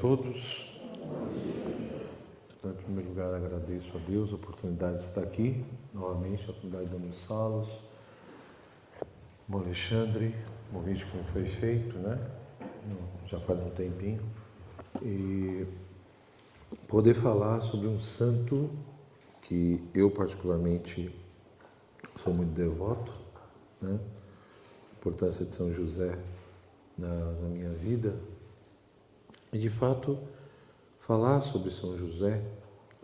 todos. Então, em primeiro lugar, agradeço a Deus a oportunidade de estar aqui, novamente, a oportunidade de Dona Salas, o Alexandre, o convite que me foi feito, né? Já faz um tempinho. E poder falar sobre um santo que eu, particularmente, sou muito devoto, né? A importância de São José na minha vida. E, de fato, falar sobre São José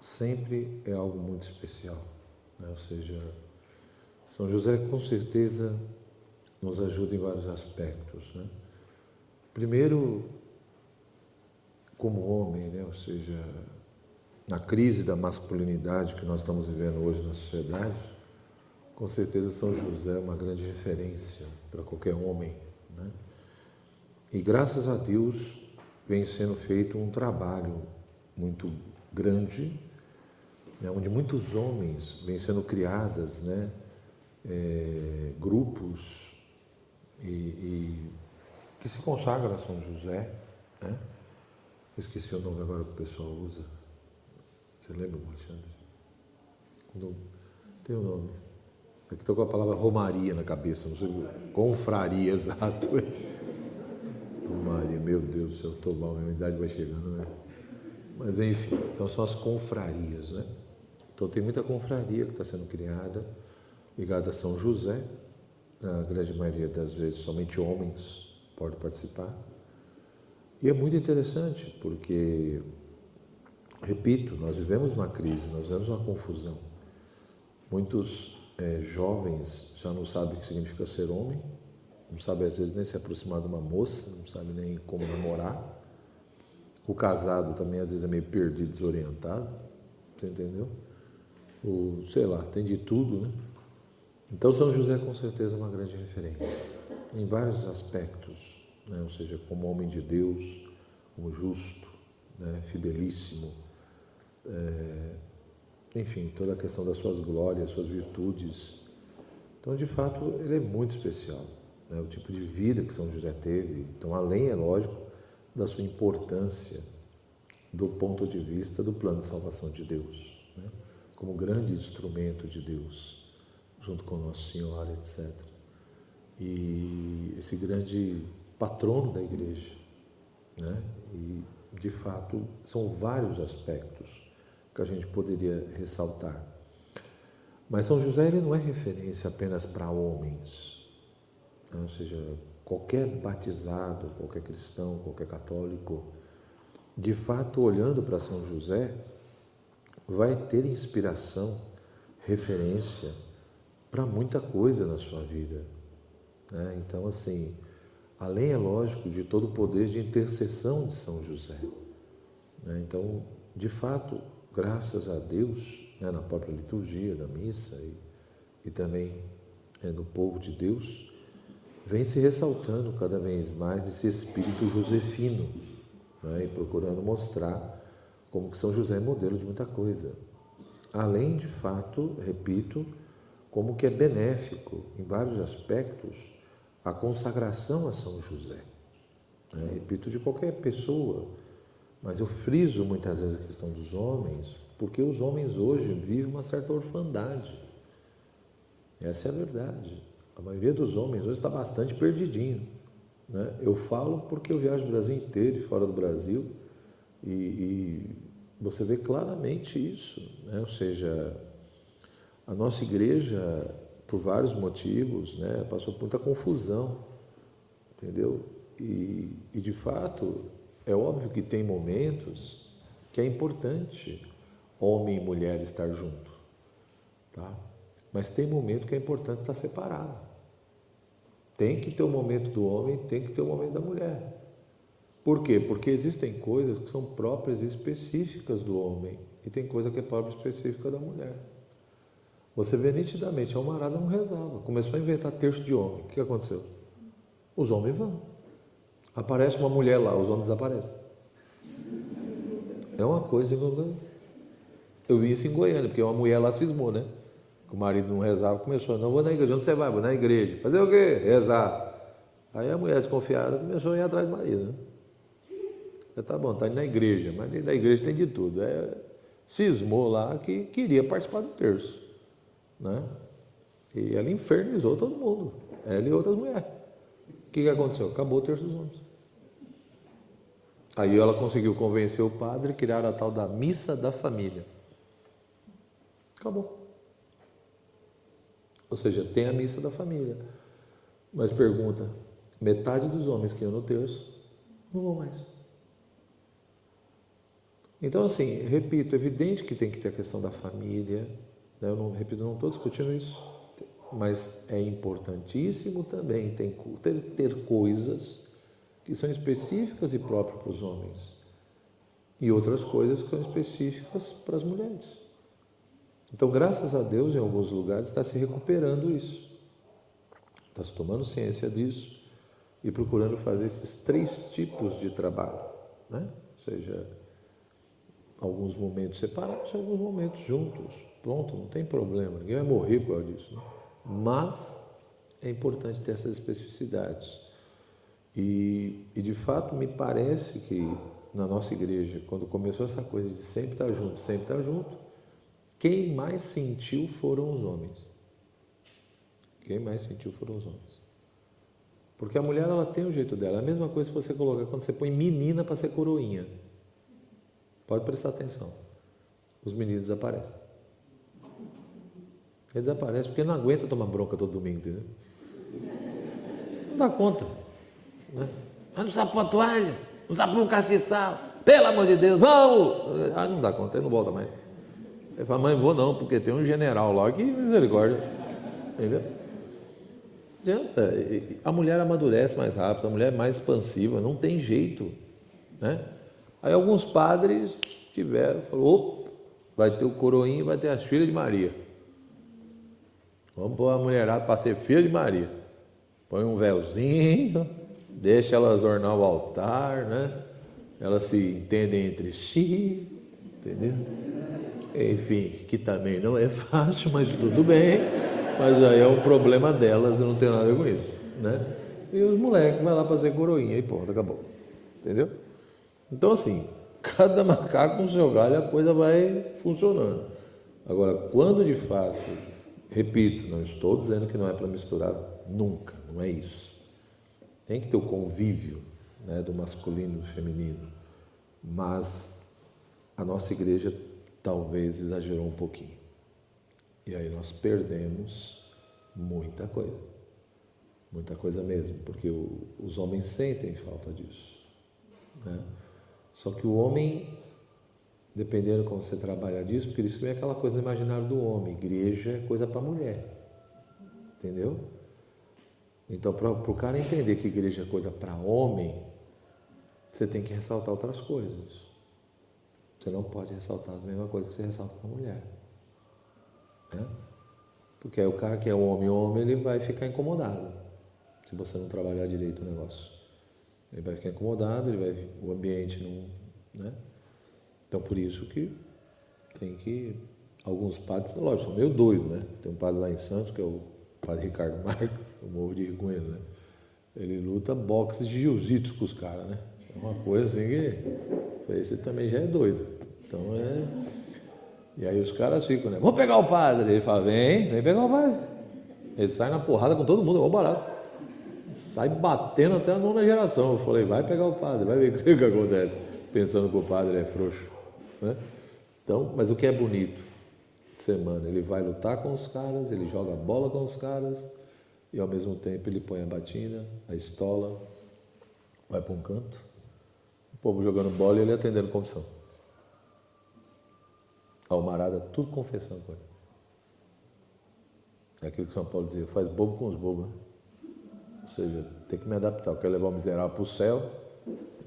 sempre é algo muito especial, né? Ou seja, São José com certeza nos ajuda em vários aspectos, né? Primeiro, como homem, né? Ou seja, na crise da masculinidade que nós estamos vivendo hoje na sociedade, com certeza São José é uma grande referência para qualquer homem, né? E graças a Deus vem sendo feito um trabalho muito grande, né, onde muitos homens vêm sendo criadas, né, grupos e que se consagram a São José, né? Eu esqueci o nome agora que o pessoal usa. Você lembra, Alexandre? Não, tem um nome. Aqui estou com a palavra romaria na cabeça, não sei, confraria, exato. Romaria, meu Deus do céu, estou mal, a minha idade vai chegando, né? Mas enfim, então são as confrarias, né? Então tem muita confraria que está sendo criada, ligada a São José. Na grande maioria das vezes somente homens podem participar. E é muito interessante porque, repito, nós vivemos uma crise, nós vivemos uma confusão. Muitos jovens já não sabem o que significa ser homem, não sabem às vezes nem se aproximar de uma moça, não sabem nem como namorar. O casado também às vezes é meio perdido, desorientado, você entendeu? Sei lá, tem de tudo, né? Então São José com certeza é uma grande referência, em vários aspectos, né? Ou seja, como homem de Deus, como justo, né? Fidelíssimo, enfim, toda a questão das suas glórias, suas virtudes. Então, de fato, ele é muito especial, né? O tipo de vida que São José teve. Então, além, é lógico, da sua importância do ponto de vista do plano de salvação de Deus, né? Como grande instrumento de Deus, junto com Nossa Senhora, etc. E esse grande patrono da Igreja, né? E, de fato, são vários aspectos que a gente poderia ressaltar. Mas São José ele não é referência apenas para homens, né? Ou seja, qualquer batizado, qualquer cristão, qualquer católico, de fato, olhando para São José, vai ter inspiração, referência para muita coisa na sua vida, né? Então, assim, além, é lógico, de todo o poder de intercessão de São José, né? Então, de fato, graças a Deus, né, na própria liturgia da missa e também no povo de Deus, vem se ressaltando cada vez mais esse espírito josefino, né, e procurando mostrar como que São José é modelo de muita coisa. Além, de fato, repito, como que é benéfico, em vários aspectos, a consagração a São José, né? Repito, de qualquer pessoa, mas eu friso muitas vezes a questão dos homens, porque os homens hoje vivem uma certa orfandade. Essa é a verdade. A maioria dos homens hoje está bastante perdidinho, né? Eu falo porque eu viajo o Brasil inteiro e fora do Brasil e você vê claramente isso, né? Ou seja, a nossa igreja, por vários motivos, né, passou por muita confusão, entendeu? E de fato, é óbvio que tem momentos que é importante homem e mulher estar junto, tá? Mas tem momento que é importante estar separado. Tem que ter o momento do homem, tem que ter o momento da mulher. Por quê? Porque existem coisas que são próprias e específicas do homem e tem coisa que é própria e específica da mulher. Você vê nitidamente, a Almarada não rezava, começou a inventar terço de homem. O que aconteceu? Os homens vão. Aparece uma mulher lá, os homens desaparecem. É uma coisa que eu vi isso em Goiânia, porque uma mulher lá cismou, né? O marido não rezava, começou, não vou na igreja. Onde você vai? Vou na igreja. Fazer o quê? Rezar. Aí a mulher desconfiada começou a ir atrás do marido, né? Tá bom, está indo na igreja, mas dentro da igreja tem de tudo. Cismou lá que queria participar do terço, né? E ela infernizou todo mundo, ela e outras mulheres. O que aconteceu? Acabou o terço dos homens. Aí ela conseguiu convencer o padre a criar a tal da missa da família. Acabou. Ou seja, tem a missa da família. Mas pergunta, metade dos homens que iam no terço não vão mais. Então, assim, repito, é evidente que tem que ter a questão da família, né? Eu não, repito, não estou discutindo isso, mas é importantíssimo também ter coisas que são específicas e próprias para os homens e outras coisas que são específicas para as mulheres. Então, graças a Deus, em alguns lugares está se recuperando isso, está se tomando ciência disso e procurando fazer esses 3 tipos de trabalho, né? Ou seja, alguns momentos separados, alguns momentos juntos. Pronto, não tem problema, ninguém vai morrer por causa disso, né? Mas é importante ter essas especificidades. E de fato me parece que na nossa igreja, quando começou essa coisa de sempre estar junto, quem mais sentiu foram os homens. Quem mais sentiu foram os homens. Porque a mulher, ela tem o jeito dela. É a mesma coisa que você colocar quando você põe menina para ser coroinha. Pode prestar atenção. Os meninos desaparecem. Eles desaparecem porque não aguenta tomar bronca todo domingo, entendeu? Não dá conta, né? Mas não sabe pôr a toalha, não sabe pôr um castiçal, pelo amor de Deus, vamos! Não dá conta, ele não volta mais. Ele fala, mãe, vou não, porque tem um general lá que misericórdia, entendeu? Adianta. A mulher amadurece mais rápido, a mulher é mais expansiva, não tem jeito, né? Aí alguns padres falou, vai ter o coroinha e vai ter as filhas de Maria. Vamos pôr a mulherada para ser filha de Maria. Põe um véuzinho, deixa elas ornar o altar, né? Elas se entendem entre si, entendeu? Enfim, que também não é fácil, mas tudo bem. Mas aí é um problema delas e não tem nada a ver com isso, né? E os moleques vai lá para ser coroinha e pronto, acabou. Entendeu? Então, assim, cada macaco com seu galho, a coisa vai funcionando. Agora, quando de fato, repito, não estou dizendo que não é para misturar nunca, não é isso. Tem que ter o convívio, né, do masculino e do feminino, mas a nossa igreja talvez exagerou um pouquinho. E aí nós perdemos muita coisa mesmo, porque os homens sentem falta disso, né? Só que o homem, dependendo como você trabalha disso, porque isso é aquela coisa do imaginário do homem, igreja é coisa para mulher, entendeu? Então, para o cara entender que igreja é coisa para homem, você tem que ressaltar outras coisas. Você não pode ressaltar a mesma coisa que você ressalta para a mulher, né? Porque aí o cara que é homem, ele vai ficar incomodado se você não trabalhar direito o negócio. Ele vai ficar incomodado, o ambiente não, né? Então, por isso que tem que... Alguns padres, lógico, são meio doidos, né? Tem um padre lá em Santos, que é o padre Ricardo Marques, eu morro de rir com ele, né? Ele luta boxe de jiu-jitsu com os caras, né? É uma coisa assim que... Esse também já é doido. Então, E aí os caras ficam, né? Vamos pegar o padre. Ele fala, vem pegar o padre. Ele sai na porrada com todo mundo, é bom barato. Sai batendo até a 9ª geração. Eu falei, vai pegar o padre, vai ver o que acontece. Pensando que o padre é frouxo, né? Então, mas o que é bonito de semana, ele vai lutar com os caras, ele joga bola com os caras e ao mesmo tempo ele põe a batina, a estola, vai para um canto, o povo jogando bola e ele atendendo confissão. A almarada, tudo confessando com ele. É aquilo que São Paulo dizia, faz bobo com os bobos, né? Ou seja, tem que me adaptar, eu quero levar o miserável para o céu,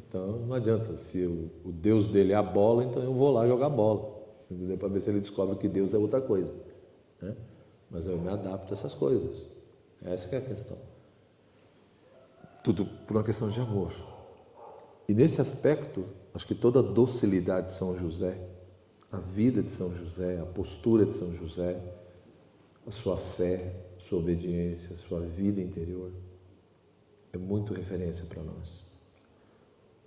então não adianta, se o Deus dele é a bola, então eu vou lá jogar bola, entendeu? Para ver se ele descobre que Deus é outra coisa, né? Mas eu me adapto a essas coisas, essa que é a questão. Tudo por uma questão de amor. E nesse aspecto, acho que toda a docilidade de São José, a vida de São José, a postura de São José, a sua fé, a sua obediência, a sua vida interior, é muito referência para nós.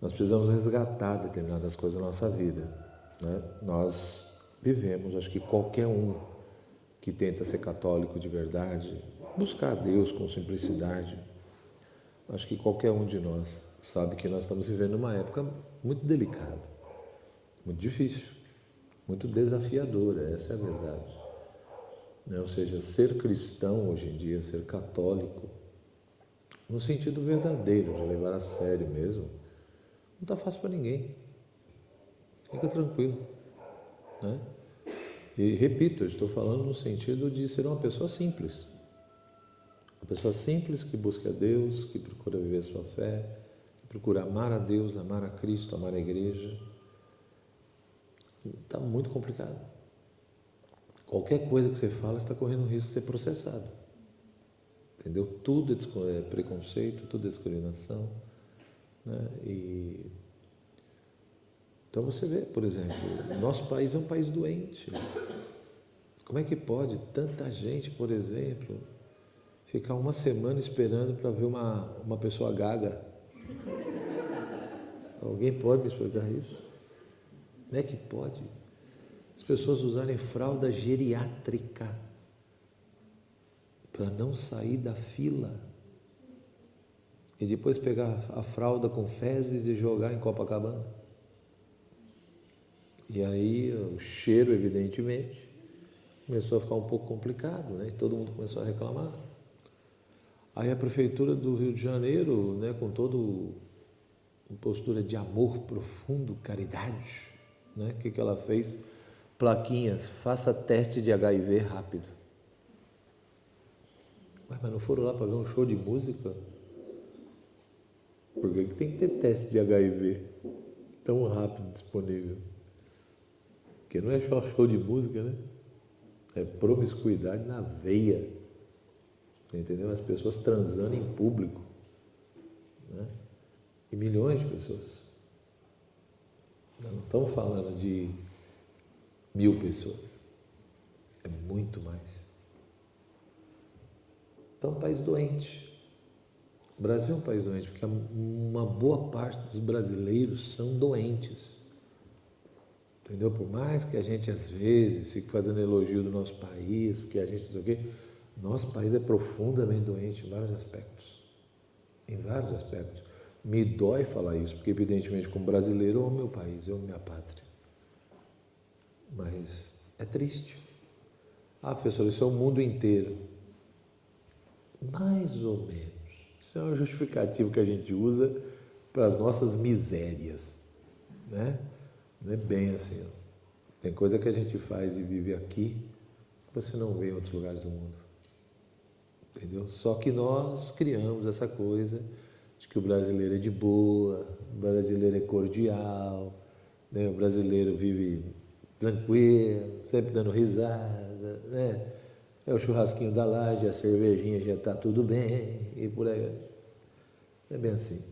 Nós precisamos resgatar determinadas coisas na nossa vida, né? Nós vivemos, acho que qualquer um que tenta ser católico de verdade, buscar a Deus com simplicidade, acho que qualquer um de nós sabe que nós estamos vivendo uma época muito delicada, muito difícil, muito desafiadora, essa é a verdade. Ou seja, ser cristão hoje em dia, ser católico, no sentido verdadeiro, de levar a sério mesmo, não está fácil para ninguém. Fica tranquilo, né? E repito, eu estou falando no sentido de ser uma pessoa simples. Uma pessoa simples que busca a Deus, que procura viver a sua fé, que procura amar a Deus, amar a Cristo, amar a igreja. Está muito complicado. Qualquer coisa que você fala está correndo o risco de ser processado. Entendeu? Tudo é preconceito, tudo é discriminação, né? Então você vê, por exemplo, nosso país é um país doente. Como é que pode tanta gente, por exemplo, ficar uma semana esperando para ver uma pessoa gaga? Alguém pode me explicar isso? Como é que pode? As pessoas usarem fralda geriátrica para não sair da fila e depois pegar a fralda com fezes e jogar em Copacabana. E aí o cheiro, evidentemente, começou a ficar um pouco complicado, né? E todo mundo começou a reclamar. Aí a prefeitura do Rio de Janeiro, né, com toda uma postura de amor profundo, caridade, né? O que ela fez? Plaquinhas, faça teste de HIV rápido. Mas não foram lá para ver um show de música? Por que tem que ter teste de HIV tão rápido disponível? Porque não é só show de música, né? É promiscuidade na veia. Entendeu? As pessoas transando em público, né? E milhões de pessoas. Não estamos falando de 1000 pessoas. É muito mais. Então, é um país doente. O Brasil é um país doente, porque uma boa parte dos brasileiros são doentes. Entendeu? Por mais que a gente, às vezes, fique fazendo elogio do nosso país, porque a gente não sei o quê, nosso país é profundamente doente em vários aspectos. Em vários aspectos. Me dói falar isso, porque, evidentemente, como brasileiro, eu amo meu país, eu amo minha pátria. Mas é triste. Ah, professor, isso é o mundo inteiro. Mais ou menos. Isso é uma justificativa que a gente usa para as nossas misérias, né? Não é bem assim, ó. Tem coisa que a gente faz e vive aqui que você não vê em outros lugares do mundo. Entendeu? Só que nós criamos essa coisa de que o brasileiro é de boa, o brasileiro é cordial, né? O brasileiro vive tranquilo, sempre dando risada, né? É o churrasquinho da laje, a cervejinha já está tudo bem, e por aí. É bem assim.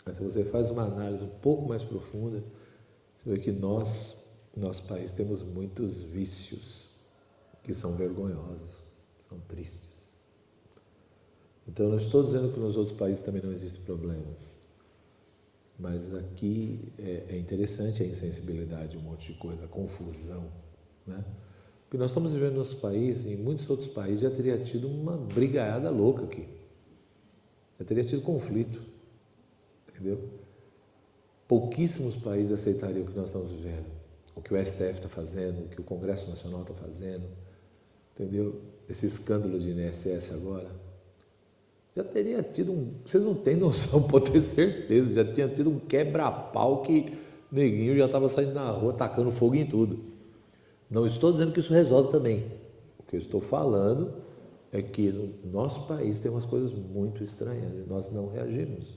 Mas se você faz uma análise um pouco mais profunda, você vê que nós, nosso país, temos muitos vícios que são vergonhosos, são tristes. Então, eu não estou dizendo que nos outros países também não existem problemas, mas aqui é interessante a insensibilidade, um monte de coisa, a confusão, né? Porque nós estamos vivendo no nosso país, em muitos outros países já teria tido uma brigaiada louca aqui, já teria tido conflito, entendeu? Pouquíssimos países aceitariam o que nós estamos vivendo, o que o STF está fazendo, o que o Congresso Nacional está fazendo, entendeu? Esse escândalo de INSS agora, já teria tido vocês não têm noção, pode ter certeza, já tinha tido um quebra-pau que neguinho já estava saindo na rua, tacando fogo em tudo. Não estou dizendo que isso resolve também. O que eu estou falando é que no nosso país tem umas coisas muito estranhas e nós não reagimos.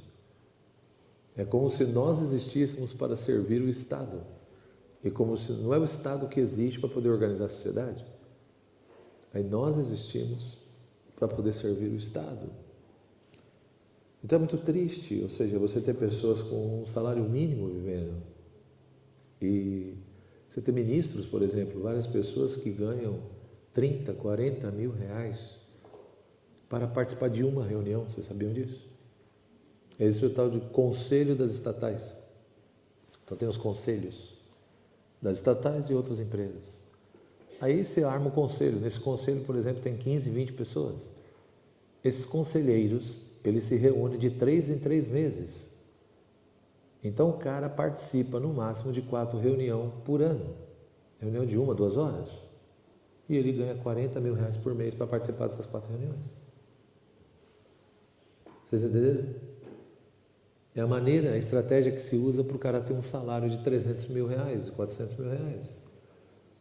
É como se nós existíssemos para servir o Estado. E como se não é o Estado que existe para poder organizar a sociedade. Aí nós existimos para poder servir o Estado. Então é muito triste, ou seja, você ter pessoas com um salário mínimo vivendo. E você tem ministros, por exemplo, várias pessoas que ganham 30, 40 mil reais para participar de uma reunião, vocês sabiam disso? Esse é o tal de conselho das estatais. Então tem os conselhos das estatais e outras empresas. Aí você arma o conselho. Nesse conselho, por exemplo, tem 15, 20 pessoas. Esses conselheiros, eles se reúnem de 3 em 3 meses. Então o cara participa no máximo de 4 reuniões por ano. Reunião de 1, 2 horas. E ele ganha 40 mil reais por mês para participar dessas 4 reuniões. Vocês entenderam? É a maneira, a estratégia que se usa para o cara ter um salário de 300 mil reais, de 400 mil reais.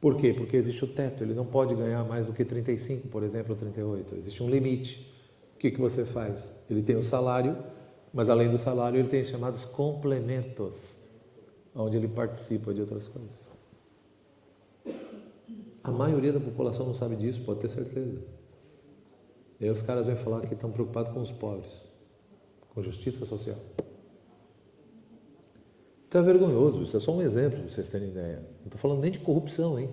Por quê? Porque existe o teto, ele não pode ganhar mais do que 35, por exemplo, ou 38. Existe um limite. O que você faz? Ele tem o salário, mas além do salário ele tem os chamados complementos, onde ele participa de outras coisas. A maioria da população não sabe disso, pode ter certeza. E aí os caras vêm falar que estão preocupados com os pobres, com justiça social. Então é vergonhoso, isso é só um exemplo, para vocês terem ideia. Não estou falando nem de corrupção, hein?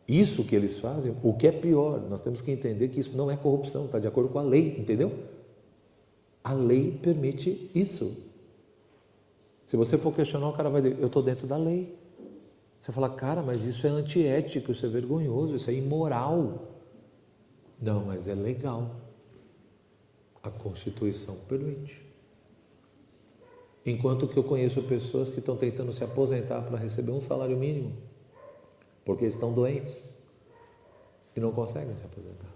Isso que eles fazem, o que é pior, nós temos que entender que isso não é corrupção, está de acordo com a lei, entendeu? A lei permite isso. Se você for questionar, o cara vai dizer, eu estou dentro da lei. Você fala, cara, mas isso é antiético, isso é vergonhoso, isso é imoral. Não, mas é legal. A Constituição permite. Enquanto que eu conheço pessoas que estão tentando se aposentar para receber um salário mínimo, porque estão doentes e não conseguem se aposentar.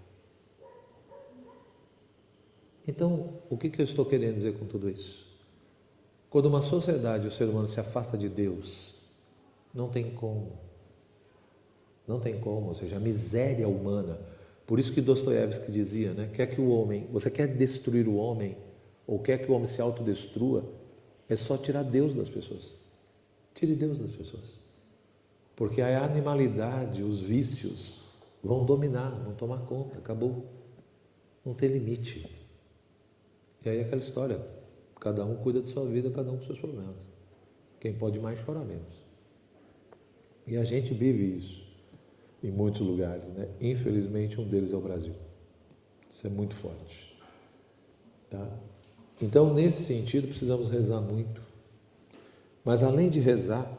Então, o que eu estou querendo dizer com tudo isso? Quando uma sociedade, o ser humano se afasta de Deus, não tem como. Não tem como, ou seja, a miséria humana. Por isso que Dostoiévski dizia, né? Quer que o homem, você quer destruir o homem, ou quer que o homem se autodestrua, é só tirar Deus das pessoas. Tire Deus das pessoas. Porque a animalidade, os vícios, vão dominar, vão tomar conta, acabou. Não tem limite. E aí é aquela história, cada um cuida de sua vida, cada um com seus problemas. Quem pode mais, chora menos. E a gente vive isso em muitos lugares, né? Infelizmente, um deles é o Brasil. Isso é muito forte. Tá? Então, nesse sentido, precisamos rezar muito. Mas, além de rezar,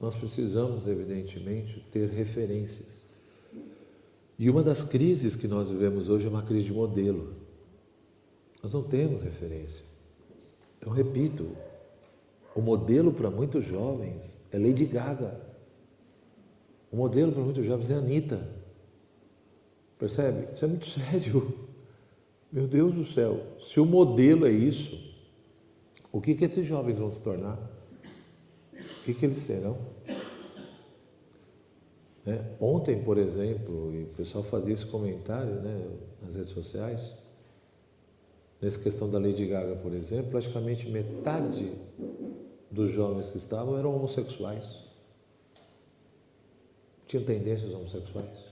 nós precisamos, evidentemente, ter referências. E uma das crises que nós vivemos hoje é uma crise de modelo. Nós não temos referência. Então, repito, o modelo para muitos jovens é Lady Gaga. O modelo para muitos jovens é a Anitta. Percebe? Isso é muito sério. Meu Deus do céu, se o modelo é isso, o que esses jovens vão se tornar? O que eles serão? Ontem, por exemplo, e o pessoal fazia esse comentário, né, nas redes sociais, nessa questão da Lady Gaga, por exemplo, praticamente metade dos jovens que estavam eram homossexuais. Tinham tendências homossexuais.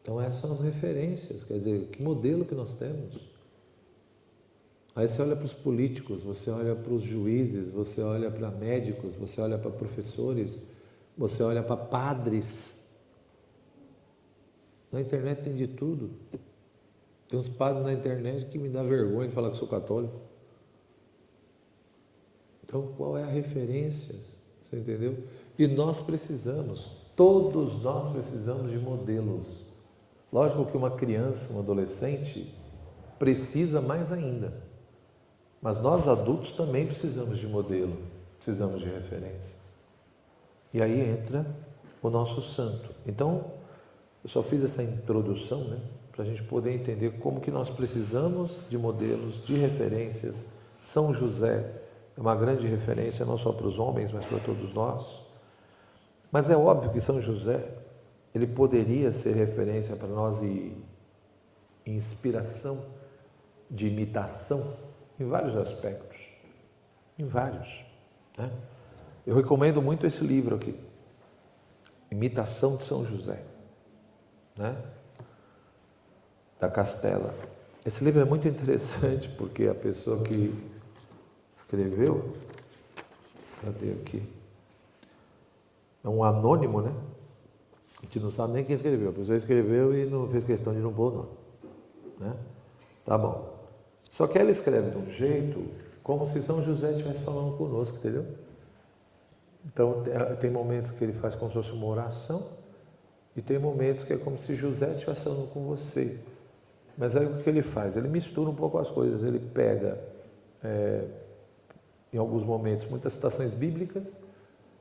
Então essas são as referências, quer dizer, que modelo que nós temos? Aí você olha para os políticos, você olha para os juízes, você olha para médicos, você olha para professores, você olha para padres. Na internet tem de tudo. Tem uns padres na internet que me dá vergonha de falar que sou católico. Então, qual é a referência? Você entendeu? E nós precisamos, todos nós precisamos de modelos. Lógico que uma criança, um adolescente, precisa mais ainda. Mas nós adultos também precisamos de modelo, precisamos de referências. E aí entra o nosso santo. Então, eu só fiz essa introdução, né, para a gente poder entender como que nós precisamos de modelos, de referências. São José é uma grande referência, não só para os homens, mas para todos nós. Mas é óbvio que São José, ele poderia ser referência para nós e inspiração de imitação em vários aspectos. Em vários. Né? Eu recomendo muito esse livro aqui, Imitação de São José, né? Da Castela. Esse livro é muito interessante porque a pessoa que escreveu, cadê aqui? É um anônimo, né? A gente não sabe nem quem escreveu. A pessoa escreveu e não fez questão de não pôr o nome. né? Tá bom. Só que ela escreve de um jeito como se São José estivesse falando conosco, entendeu? Então, tem momentos que ele faz como se fosse uma oração e tem momentos que é como se José estivesse falando com você. Mas aí o que ele faz? Ele mistura um pouco as coisas. Ele pega, em alguns momentos, muitas citações bíblicas.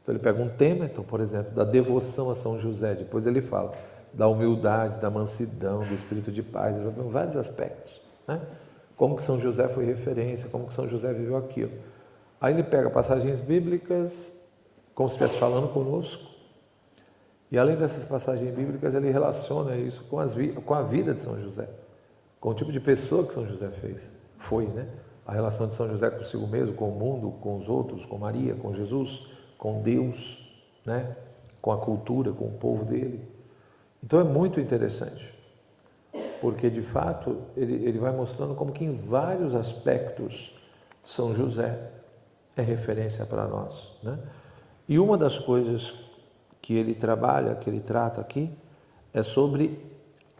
Então, ele pega um tema, então, por exemplo, da devoção a São José. Depois ele fala da humildade, da mansidão, do espírito de paz. Ele vai em vários aspectos, né? Como que São José foi referência, como que São José viveu aquilo. Aí ele pega passagens bíblicas, como se estivesse falando conosco, e além dessas passagens bíblicas, ele relaciona isso com a vida de São José, com o tipo de pessoa que São José foi, né? A relação de São José consigo mesmo, com o mundo, com os outros, com Maria, com Jesus, com Deus, né? Com a cultura, com o povo dele. Então é muito interessante, porque de fato ele vai mostrando como que em vários aspectos São José é referência para nós, né? E uma das coisas que ele trabalha, que ele trata aqui, é sobre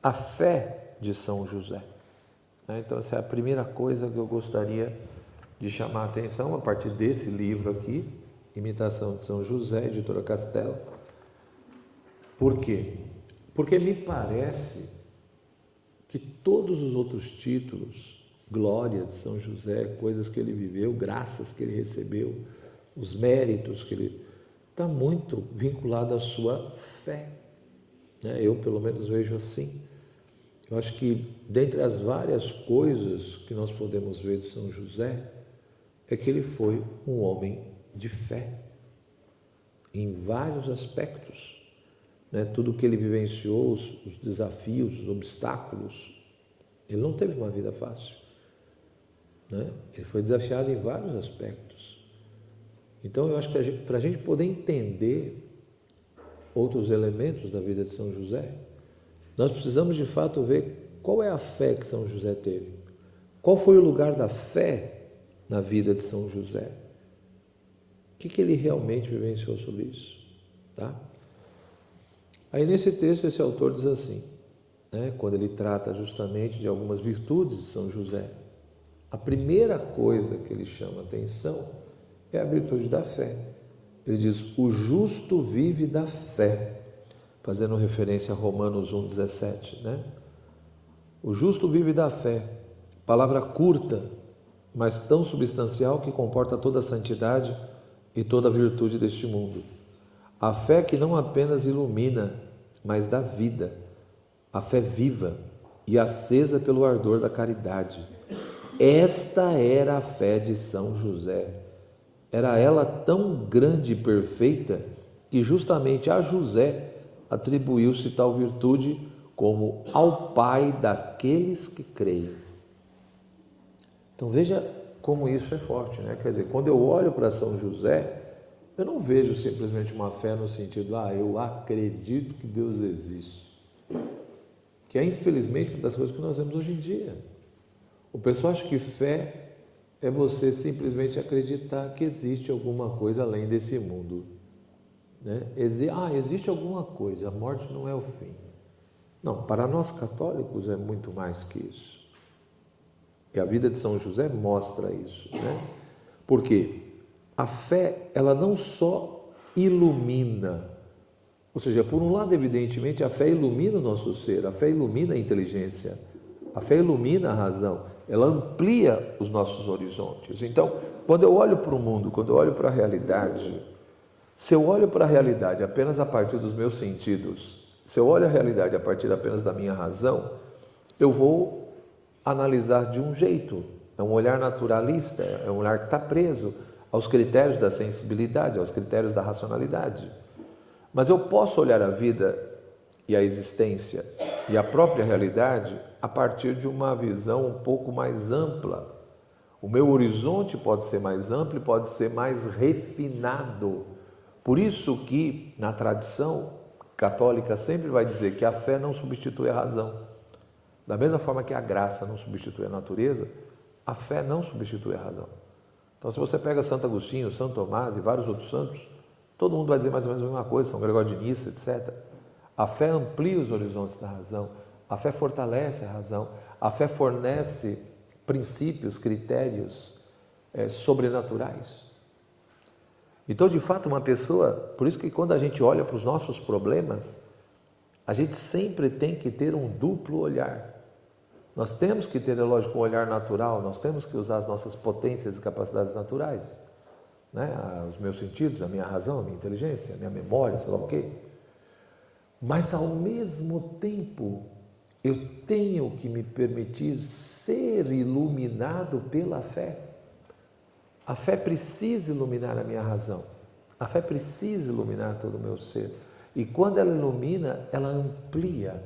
a fé de São José. Então essa é a primeira coisa que eu gostaria de chamar a atenção a partir desse livro aqui, Imitação de São José, editora Castelo. Por quê? Porque me parece que todos os outros títulos, glórias de São José, coisas que ele viveu, graças que ele recebeu, os méritos que ele... está muito vinculado à sua fé. Eu, pelo menos, vejo assim. Eu acho que, dentre as várias coisas que nós podemos ver de São José, é que ele foi um homem de fé, em vários aspectos. Tudo que ele vivenciou, os desafios, os obstáculos, ele não teve uma vida fácil. Ele foi desafiado em vários aspectos. Então, eu acho que para a gente poder entender outros elementos da vida de São José, nós precisamos de fato ver qual é a fé que São José teve. Qual foi o lugar da fé na vida de São José? O que ele realmente vivenciou sobre isso? Tá? Aí nesse texto esse autor diz assim, quando ele trata justamente de algumas virtudes de São José, a primeira coisa que ele chama atenção é a virtude da fé. Ele diz, o justo vive da fé, fazendo referência a Romanos 1,17, O justo vive da fé, palavra curta, mas tão substancial que comporta toda a santidade e toda a virtude deste mundo. A fé que não apenas ilumina, mas dá vida, a fé viva e acesa pelo ardor da caridade. Esta era a fé de São José. Era ela tão grande e perfeita que justamente a José atribuiu-se tal virtude como ao pai daqueles que creem. Então veja como isso é forte, Quer dizer, quando eu olho para São José, eu não vejo simplesmente uma fé no sentido, eu acredito que Deus existe. Que é infelizmente uma das coisas que nós vemos hoje em dia. O pessoal acha que fé é você simplesmente acreditar que existe alguma coisa além desse mundo. Existe alguma coisa, a morte não é o fim. Não, para nós católicos é muito mais que isso. E a vida de São José mostra isso. Porque a fé, ela não só ilumina, ou seja, por um lado, evidentemente, a fé ilumina o nosso ser, a fé ilumina a inteligência, a fé ilumina a razão, ela amplia os nossos horizontes. Então, quando eu olho para o mundo, quando eu olho para a realidade, se eu olho para a realidade apenas a partir dos meus sentidos, se eu olho a realidade a partir apenas da minha razão, eu vou analisar de um jeito, é um olhar naturalista, é um olhar que está preso aos critérios da sensibilidade, aos critérios da racionalidade. Mas eu posso olhar a vida e a existência e a própria realidade a partir de uma visão um pouco mais ampla. O meu horizonte pode ser mais amplo e pode ser mais refinado. Por isso que na tradição católica sempre vai dizer que a fé não substitui a razão. Da mesma forma que a graça não substitui a natureza, a fé não substitui a razão. Então, se você pega Santo Agostinho, Santo Tomás e vários outros santos, todo mundo vai dizer mais ou menos a mesma coisa, São Gregório de Nissa, etc. A fé amplia os horizontes da razão, a fé fortalece a razão, A fé fornece princípios, critérios sobrenaturais. Então, de fato, uma pessoa, por isso que quando a gente olha para os nossos problemas, a gente sempre tem que ter um duplo olhar. Nós temos que ter, é lógico, um olhar natural, nós temos que usar as nossas potências e capacidades naturais, né? Os meus sentidos, a minha razão, a minha inteligência, a minha memória, sei lá o quê. Mas, ao mesmo tempo, eu tenho que me permitir ser iluminado pela fé. A fé precisa iluminar a minha razão. A fé precisa iluminar todo o meu ser. E quando ela ilumina, ela amplia.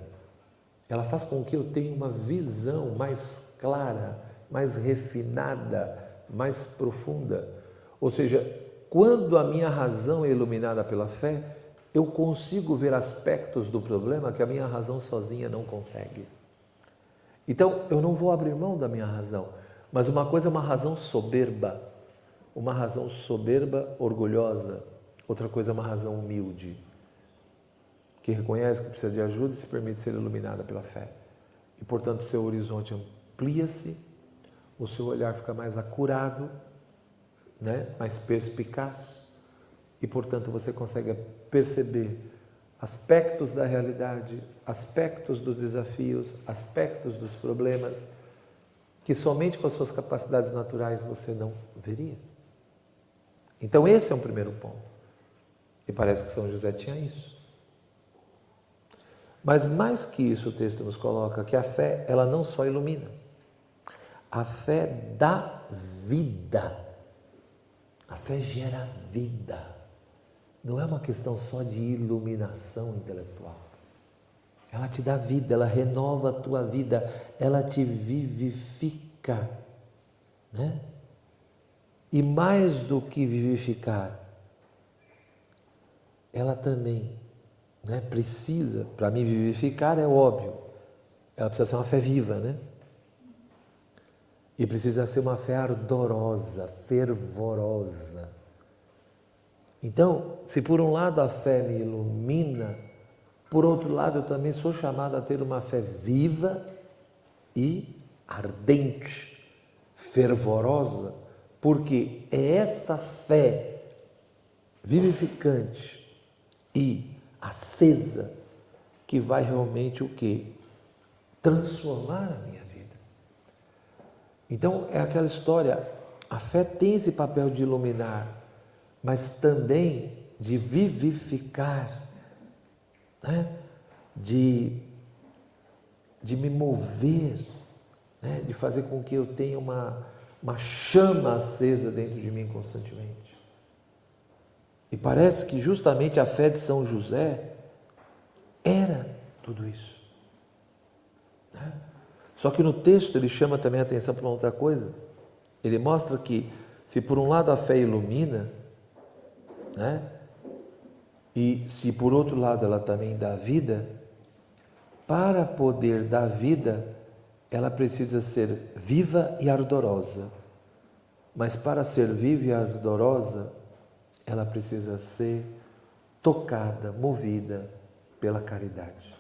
Ela faz com que eu tenha uma visão mais clara, mais refinada, mais profunda. Ou seja, quando a minha razão é iluminada pela fé, eu consigo ver aspectos do problema que a minha razão sozinha não consegue. Então, eu não vou abrir mão da minha razão. Mas uma coisa é uma razão soberba. Uma razão soberba, orgulhosa. Outra coisa é uma razão humilde, que reconhece que precisa de ajuda e se permite ser iluminada pela fé. E, portanto, o seu horizonte amplia-se, o seu olhar fica mais acurado, né? Mais perspicaz, e, portanto, você consegue perceber aspectos da realidade, aspectos dos desafios, aspectos dos problemas, que somente com as suas capacidades naturais você não veria. Então, esse é um primeiro ponto. E parece que São José tinha isso. Mas mais que isso, o texto nos coloca que a fé, ela não só ilumina. A fé dá vida. A fé gera vida. Não é uma questão só de iluminação intelectual. Ela te dá vida, ela renova a tua vida, ela te vivifica, né? E mais do que vivificar, ela também, né, precisa, para mim vivificar é óbvio, ela precisa ser uma fé viva, né? E precisa ser uma fé ardorosa, fervorosa. Então, se por um lado a fé me ilumina, por outro lado eu também sou chamado a ter uma fé viva e ardente, fervorosa, porque é essa fé vivificante e acesa que vai realmente o quê? Transformar a minha vida. Então é aquela história, a fé tem esse papel de iluminar, mas também de vivificar, né? de me mover, né? De fazer com que eu tenha uma chama acesa dentro de mim constantemente. E parece que justamente a fé de São José era tudo isso, né? Só que no texto ele chama também a atenção para uma outra coisa. Ele mostra que se por um lado a fé ilumina, né? E se por outro lado ela também dá vida, para poder dar vida, ela precisa ser viva e ardorosa. Mas para ser viva e ardorosa, ela precisa ser tocada, movida pela caridade.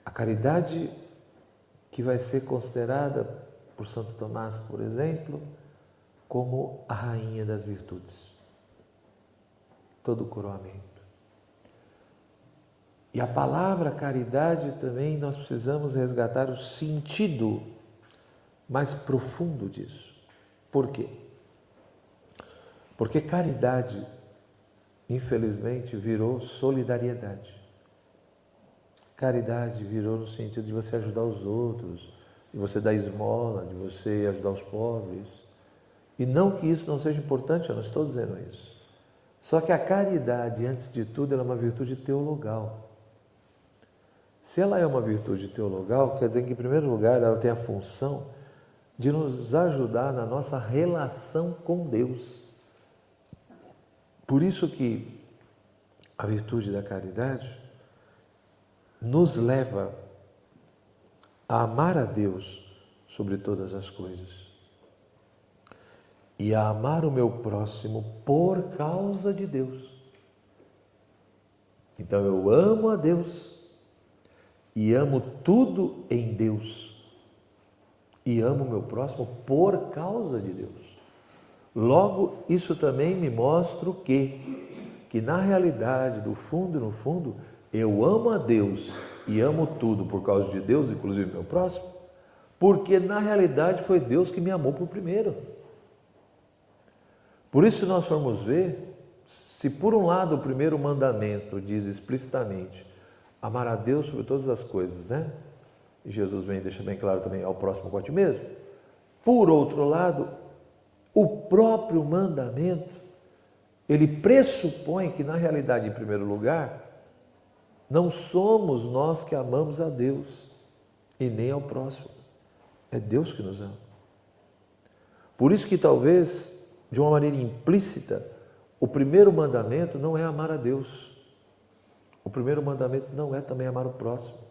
A caridade que vai ser considerada por Santo Tomás, por exemplo, como a rainha das virtudes. Todo o coroamento. E a palavra caridade também nós precisamos resgatar o sentido mais profundo disso. Por quê? Porque caridade, infelizmente, virou solidariedade. Caridade virou no sentido de você ajudar os outros, de você dar esmola, de você ajudar os pobres. E não que isso não seja importante, eu não estou dizendo isso. Só que a caridade, antes de tudo, ela é uma virtude teologal. Se ela é uma virtude teologal, quer dizer que, em primeiro lugar, ela tem a função de nos ajudar na nossa relação com Deus. Por isso que a virtude da caridade nos leva a amar a Deus sobre todas as coisas e a amar o meu próximo por causa de Deus. Então eu amo a Deus e amo tudo em Deus. E amo o meu próximo por causa de Deus. Logo, isso também me mostra o quê? Que na realidade, no fundo, eu amo a Deus e amo tudo por causa de Deus, inclusive meu próximo, porque na realidade foi Deus que me amou por primeiro. Por isso, se nós formos ver, se por um lado o primeiro mandamento diz explicitamente amar a Deus sobre todas as coisas, né? E Jesus deixa bem claro também ao próximo como a ti mesmo. Por outro lado, o próprio mandamento, ele pressupõe que na realidade, em primeiro lugar, não somos nós que amamos a Deus e nem ao próximo. É Deus que nos ama. Por isso que talvez, de uma maneira implícita, o primeiro mandamento não é amar a Deus. O primeiro mandamento não é também amar o próximo.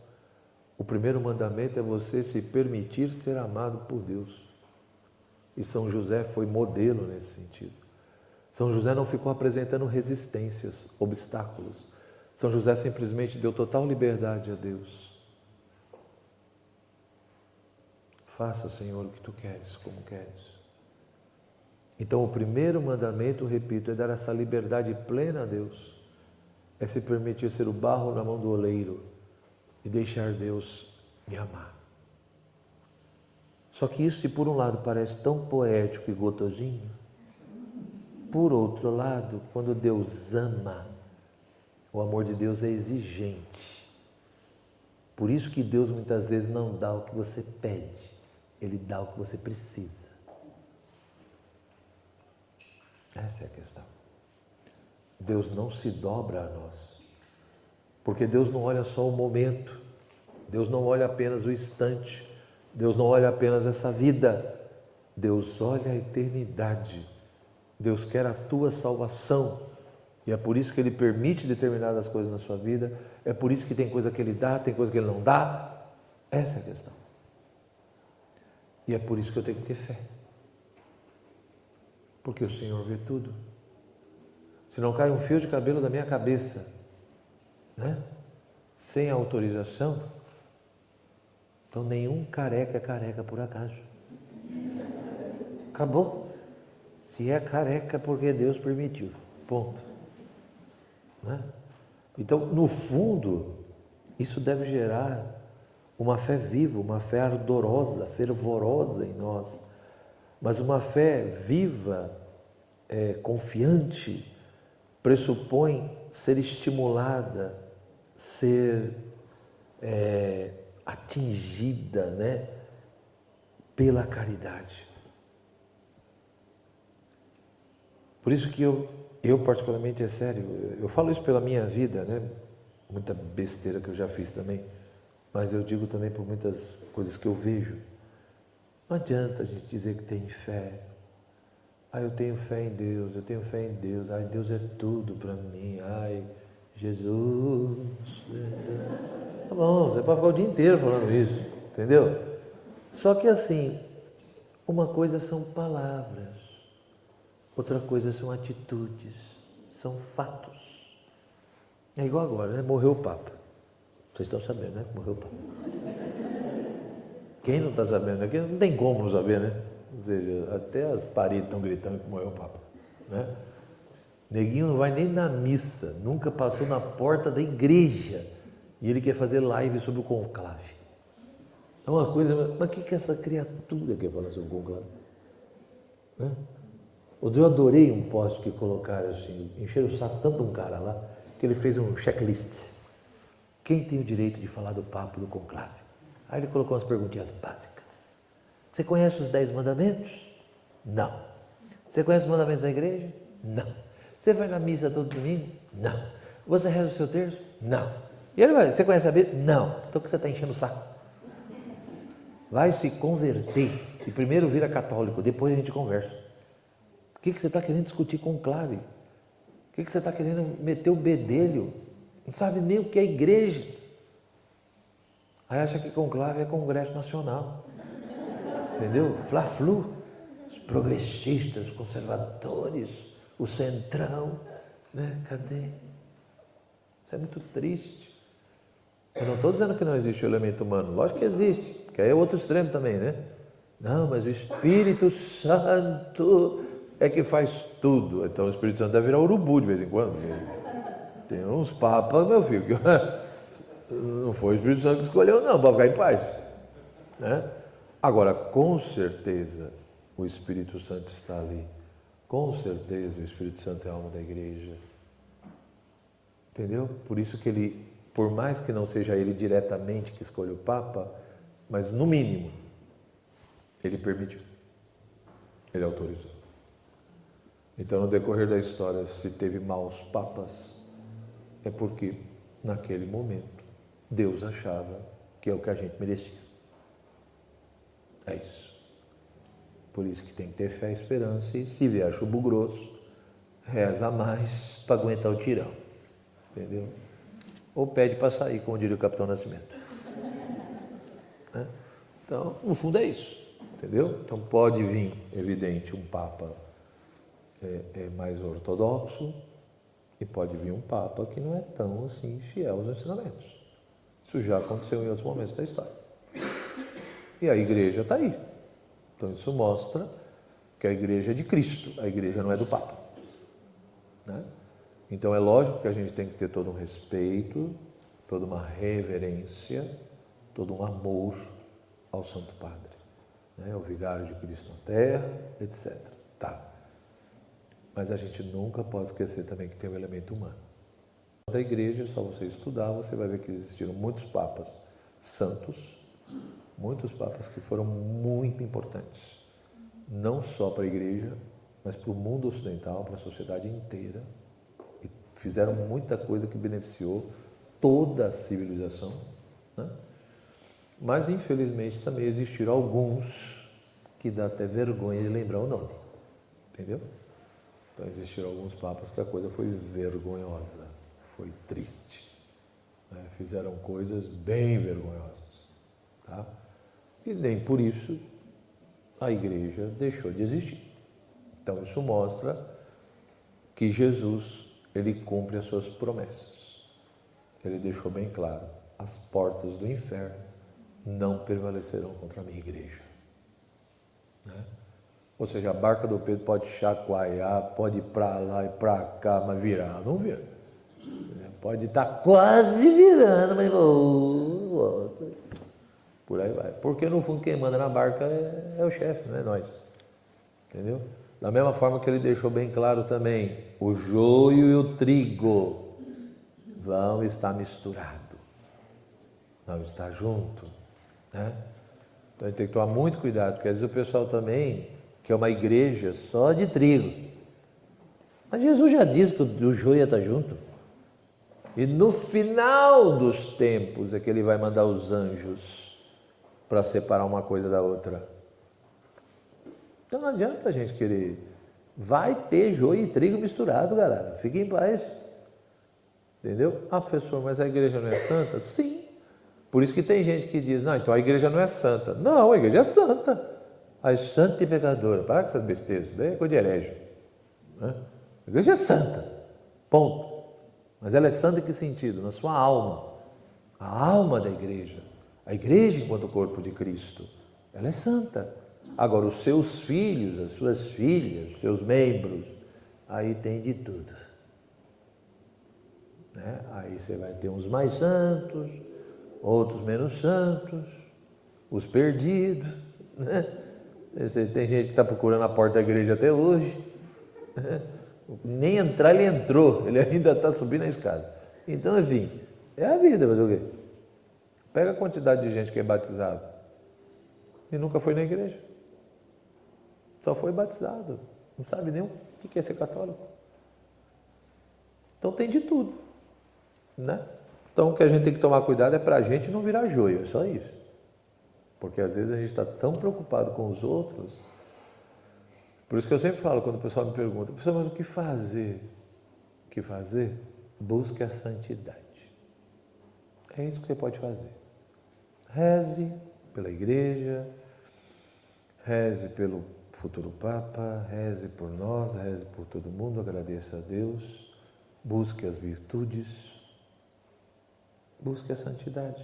O primeiro mandamento é você se permitir ser amado por Deus. E São José foi modelo nesse sentido. São José não ficou apresentando resistências, obstáculos. São José simplesmente deu total liberdade a Deus. Faça, Senhor, o que Tu queres, como queres. Então, o primeiro mandamento, repito, é dar essa liberdade plena a Deus. É se permitir ser o barro na mão do oleiro e deixar Deus me amar. Só que isso, se por um lado parece tão poético e gotosinho, por outro lado, quando Deus ama, o amor de Deus é exigente. Por isso que Deus muitas vezes não dá o que você pede, Ele dá o que você precisa. Essa é a questão. Deus não se dobra a nós, porque Deus não olha só o momento, Deus não olha apenas o instante, Deus não olha apenas essa vida, Deus olha a eternidade. Deus quer a tua salvação e é por isso que Ele permite determinadas coisas na sua vida, é por isso que tem coisa que Ele dá, tem coisa que Ele não dá. Essa é a questão. E é por isso que eu tenho que ter fé, porque o Senhor vê tudo. Se não cai um fio de cabelo da minha cabeça, né? Sem autorização, então nenhum careca é careca por acaso. Acabou. Se é careca, porque Deus permitiu. Ponto. Né? Então, no fundo, isso deve gerar uma fé viva, uma fé ardorosa, fervorosa em nós. Mas uma fé viva, confiante, pressupõe ser estimulada, ser atingida, né, pela caridade. Por isso que eu particularmente, é sério, eu falo isso pela minha vida, né, muita besteira que eu já fiz também, mas eu digo também por muitas coisas que eu vejo. Não adianta a gente dizer que tem fé. Eu tenho fé em Deus, eu tenho fé em Deus. Deus é tudo para mim. Jesus. Tá bom, você pode ficar o dia inteiro falando isso, entendeu? Só que assim, uma coisa são palavras, outra coisa são atitudes, são fatos. É igual agora, né? Morreu o Papa. Vocês estão sabendo, né? Morreu o Papa. Quem não está sabendo aqui, não tem como não saber, né? Ou seja, até as paredes estão gritando que morreu o Papa, né? Neguinho não vai nem na missa, nunca passou na porta da igreja e ele quer fazer live sobre o conclave. É uma coisa, mas o que essa criatura quer falar sobre o conclave? Né? Outro dia eu adorei um post que colocaram assim, encheram o saco tanto um cara lá, que ele fez um checklist. Quem tem o direito de falar do Papa do conclave? Aí ele colocou umas perguntinhas básicas. Você conhece os 10 mandamentos? Não. Você conhece os mandamentos da igreja? Não. Você vai na missa todo domingo? Não. Você reza o seu terço? Não. E ele vai, você conhece a Bíblia? Não. Então o que você está enchendo o saco? Vai se converter e primeiro vira católico, depois a gente conversa. O que você está querendo discutir com o conclave? O que você está querendo meter o bedelho? Não sabe nem o que é igreja. Aí acha que conclave é Congresso Nacional. Entendeu? Fla-flu. Os progressistas, os conservadores, o centrão, né? Cadê? Isso é muito triste. Eu não estou dizendo que não existe o elemento humano, lógico que existe, que aí é outro extremo também, né? Não, mas o Espírito Santo é que faz tudo. Então o Espírito Santo deve virar urubu de vez em quando. Tem uns papas, meu filho, que não foi o Espírito Santo que escolheu, não, para ficar em paz. Né? Agora, com certeza, o Espírito Santo está ali. Com certeza, o Espírito Santo é a alma da igreja. Entendeu? Por isso que ele, por mais que não seja ele diretamente que escolhe o Papa, mas no mínimo, ele permitiu. Ele autorizou. Então, no decorrer da história, se teve maus papas, é porque, naquele momento, Deus achava que é o que a gente merecia. É isso. Por isso que tem que ter fé e esperança, e se vier chumbo grosso, reza mais para aguentar o tirão. Entendeu? Ou pede para sair, como diria o Capitão Nascimento. Né? Então, no fundo é isso. Entendeu? Então pode vir, evidente, um Papa mais ortodoxo, e pode vir um Papa que não é tão assim fiel aos ensinamentos. Isso já aconteceu em outros momentos da história. E a igreja está aí. Então isso mostra que a igreja é de Cristo, a igreja não é do Papa. Né? Então é lógico que a gente tem que ter todo um respeito, toda uma reverência, todo um amor ao Santo Padre, né? O vigário de Cristo na terra, etc. Tá. Mas a gente nunca pode esquecer também que tem um elemento humano. Da igreja, só você estudar, você vai ver que existiram muitos papas santos, muitos papas que foram muito importantes, não só para a igreja, mas para o mundo ocidental, para a sociedade inteira, e fizeram muita coisa que beneficiou toda a civilização, né? Mas infelizmente também existiram alguns que dá até vergonha de lembrar o nome, entendeu? Então existiram alguns papas que a coisa foi vergonhosa, foi triste, né? Fizeram coisas bem vergonhosas, tá? E nem por isso a igreja deixou de existir. Então isso mostra que Jesus, ele cumpre as suas promessas. Ele deixou bem claro, as portas do inferno não prevalecerão contra a minha igreja. Né? Ou seja, a barca do Pedro pode chacoalhar, pode ir para lá e para cá, mas virar não vira. Pode estar quase virando, mas volta. Por aí vai. Porque no fundo quem manda na barca é o chefe, não é nós. Entendeu? Da mesma forma que ele deixou bem claro também, o joio e o trigo vão estar misturados, vão estar juntos, né? Então a gente tem que tomar muito cuidado, porque às vezes o pessoal também quer uma igreja só de trigo. Mas Jesus já disse que o joio está junto. E no final dos tempos é que ele vai mandar os anjos para separar uma coisa da outra. Então não adianta a gente querer. Vai ter joio e trigo misturado, galera. Fique em paz. Entendeu? Ah, professor, mas a igreja não é santa? Sim. Por isso que tem gente que diz, não, então a igreja não é santa. Não, a igreja é santa. A santa e pecadora. Para com essas besteiras. Isso daí é coisa de herege. Né? A igreja é santa. Ponto. Mas ela é santa em que sentido? Na sua alma. A alma da igreja. A igreja enquanto corpo de Cristo. Ela é santa. Agora, os seus filhos, as suas filhas, os seus membros, aí tem de tudo. Né? Aí você vai ter uns mais santos, outros menos santos, os perdidos. Né? Tem gente que está procurando a porta da igreja até hoje. Né? Nem entrar ele entrou, ele ainda está subindo a escada. Então, enfim, é a vida, mas o quê? Pega a quantidade de gente que é batizado e nunca foi na igreja. Só foi batizado, não sabe nem o que é ser católico. Então tem de tudo, né? Então o que a gente tem que tomar cuidado é para a gente não virar joio, é só isso. Porque às vezes a gente está tão preocupado com os outros. Por isso que eu sempre falo, quando o pessoal me pergunta, pessoal, mas o que fazer? O que fazer? Busque a santidade. É isso que você pode fazer. Reze pela igreja, reze pelo futuro Papa, reze por nós, reze por todo mundo, agradeça a Deus, busque as virtudes, busque a santidade.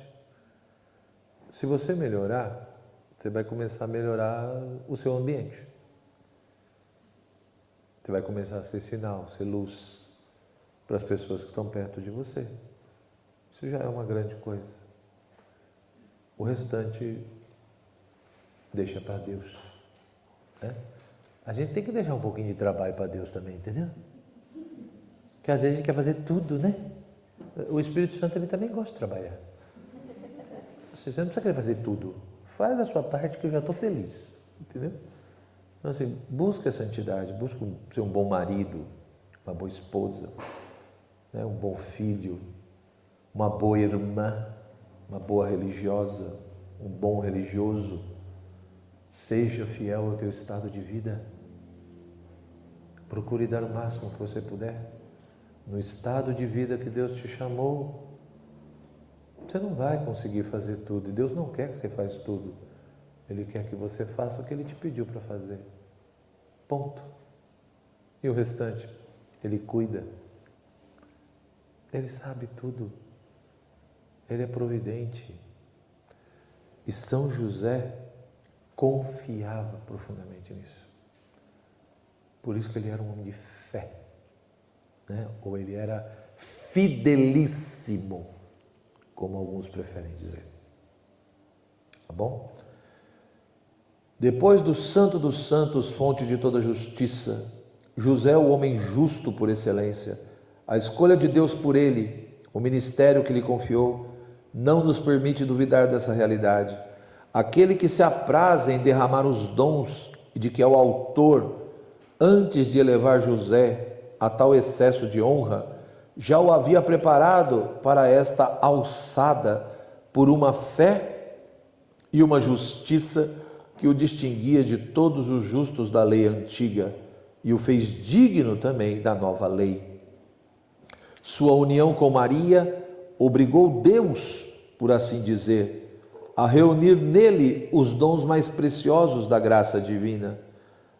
Se você melhorar, você vai começar a melhorar o seu ambiente. Você vai começar a ser sinal, ser luz para as pessoas que estão perto de você. Isso já é uma grande coisa. O restante deixa para Deus, né? A gente tem que deixar um pouquinho de trabalho para Deus também, entendeu? Porque às vezes a gente quer fazer tudo, né? O Espírito Santo, ele também gosta de trabalhar. Você não precisa querer fazer tudo. Faz a sua parte que eu já estou feliz, entendeu? Então assim, busca a santidade, busca ser um bom marido, uma boa esposa, né? Um bom filho, uma boa irmã, uma boa religiosa, um bom religioso. Seja fiel ao teu estado de vida. Procure dar o máximo que você puder. No estado de vida que Deus te chamou, você não vai conseguir fazer tudo. E Deus não quer que você faça tudo. Ele quer que você faça o que Ele te pediu para fazer. Ponto. E o restante, Ele cuida. Ele sabe tudo. Ele é providente. E São José confiava profundamente nisso. Por isso que ele era um homem de fé, né? Ou ele era fidelíssimo, como alguns preferem dizer. Tá bom? Depois do Santo dos Santos, fonte de toda justiça, José, o homem justo por excelência, a escolha de Deus por ele, o ministério que lhe confiou, não nos permite duvidar dessa realidade. Aquele que se apraz em derramar os dons e de que é o autor, antes de elevar José a tal excesso de honra, já o havia preparado para esta alçada por uma fé e uma justiça que o distinguia de todos os justos da lei antiga e o fez digno também da nova lei. Sua união com Maria obrigou Deus, por assim dizer, a reunir nele os dons mais preciosos da graça divina.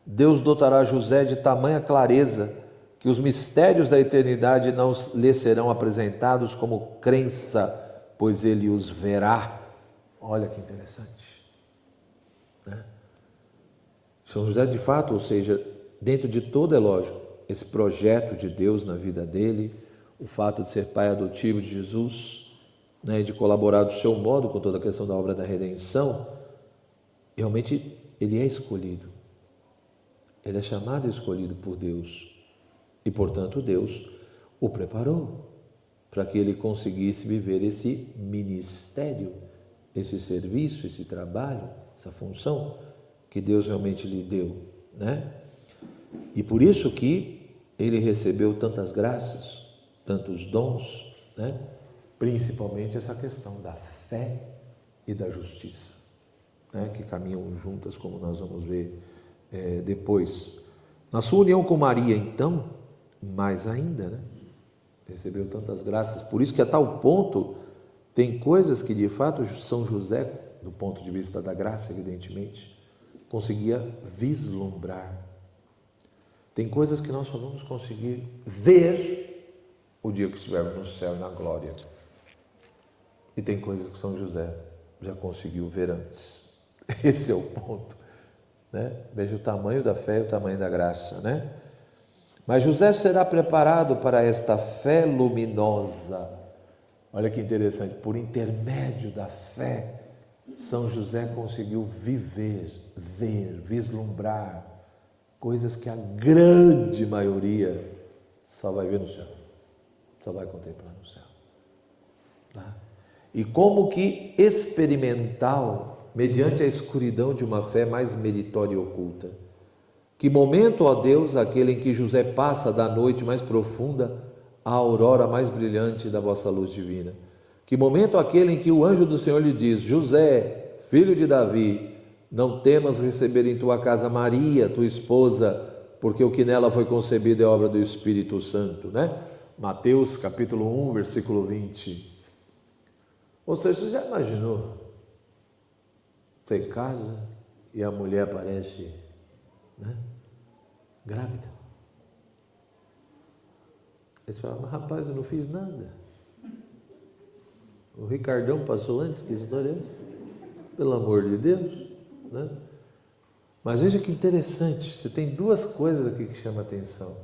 Deus dotará José de tamanha clareza que os mistérios da eternidade não lhe serão apresentados como crença, pois ele os verá. Olha que interessante, né? São José, de fato, ou seja, dentro de todo, é lógico, esse projeto de Deus na vida dele, o fato de ser pai adotivo de Jesus, né, de colaborar do seu modo com toda a questão da obra da redenção, realmente ele é escolhido. Ele é chamado e escolhido por Deus. E, portanto, Deus o preparou para que ele conseguisse viver esse ministério, esse serviço, esse trabalho, essa função que Deus realmente lhe deu, né? E por isso que ele recebeu tantas graças, tantos dons, né? Principalmente essa questão da fé e da justiça, né? Que caminham juntas, como nós vamos ver depois. Na sua união com Maria, então, mais ainda, né? Recebeu tantas graças, por isso que a tal ponto tem coisas que de fato São José, do ponto de vista da graça, evidentemente, conseguia vislumbrar. Tem coisas que nós só vamos conseguir ver o dia que estivermos no céu e na glória. E tem coisas que São José já conseguiu ver antes. Esse é o ponto, né? Veja o tamanho da fé e o tamanho da graça, né? Mas José será preparado para esta fé luminosa. Olha que interessante, por intermédio da fé, São José conseguiu viver, ver, vislumbrar coisas que a grande maioria só vai ver no céu, só vai contemplar no céu, tá? E como que experimental, mediante a escuridão de uma fé mais meritória e oculta. Que momento, ó Deus, aquele em que José passa da noite mais profunda à aurora mais brilhante da vossa luz divina. Que momento aquele em que o anjo do Senhor lhe diz: José, filho de Davi, não temas receber em tua casa Maria, tua esposa, porque o que nela foi concebido é obra do Espírito Santo, né? Mateus capítulo 1, versículo 20. Ou seja, você já imaginou? Você casa e a mulher aparece, né, grávida. Aí você fala: mas rapaz, eu não fiz nada. O Ricardão passou antes, que história é? Pelo amor de Deus, né? Mas veja que interessante, você tem duas coisas aqui que chamam a atenção.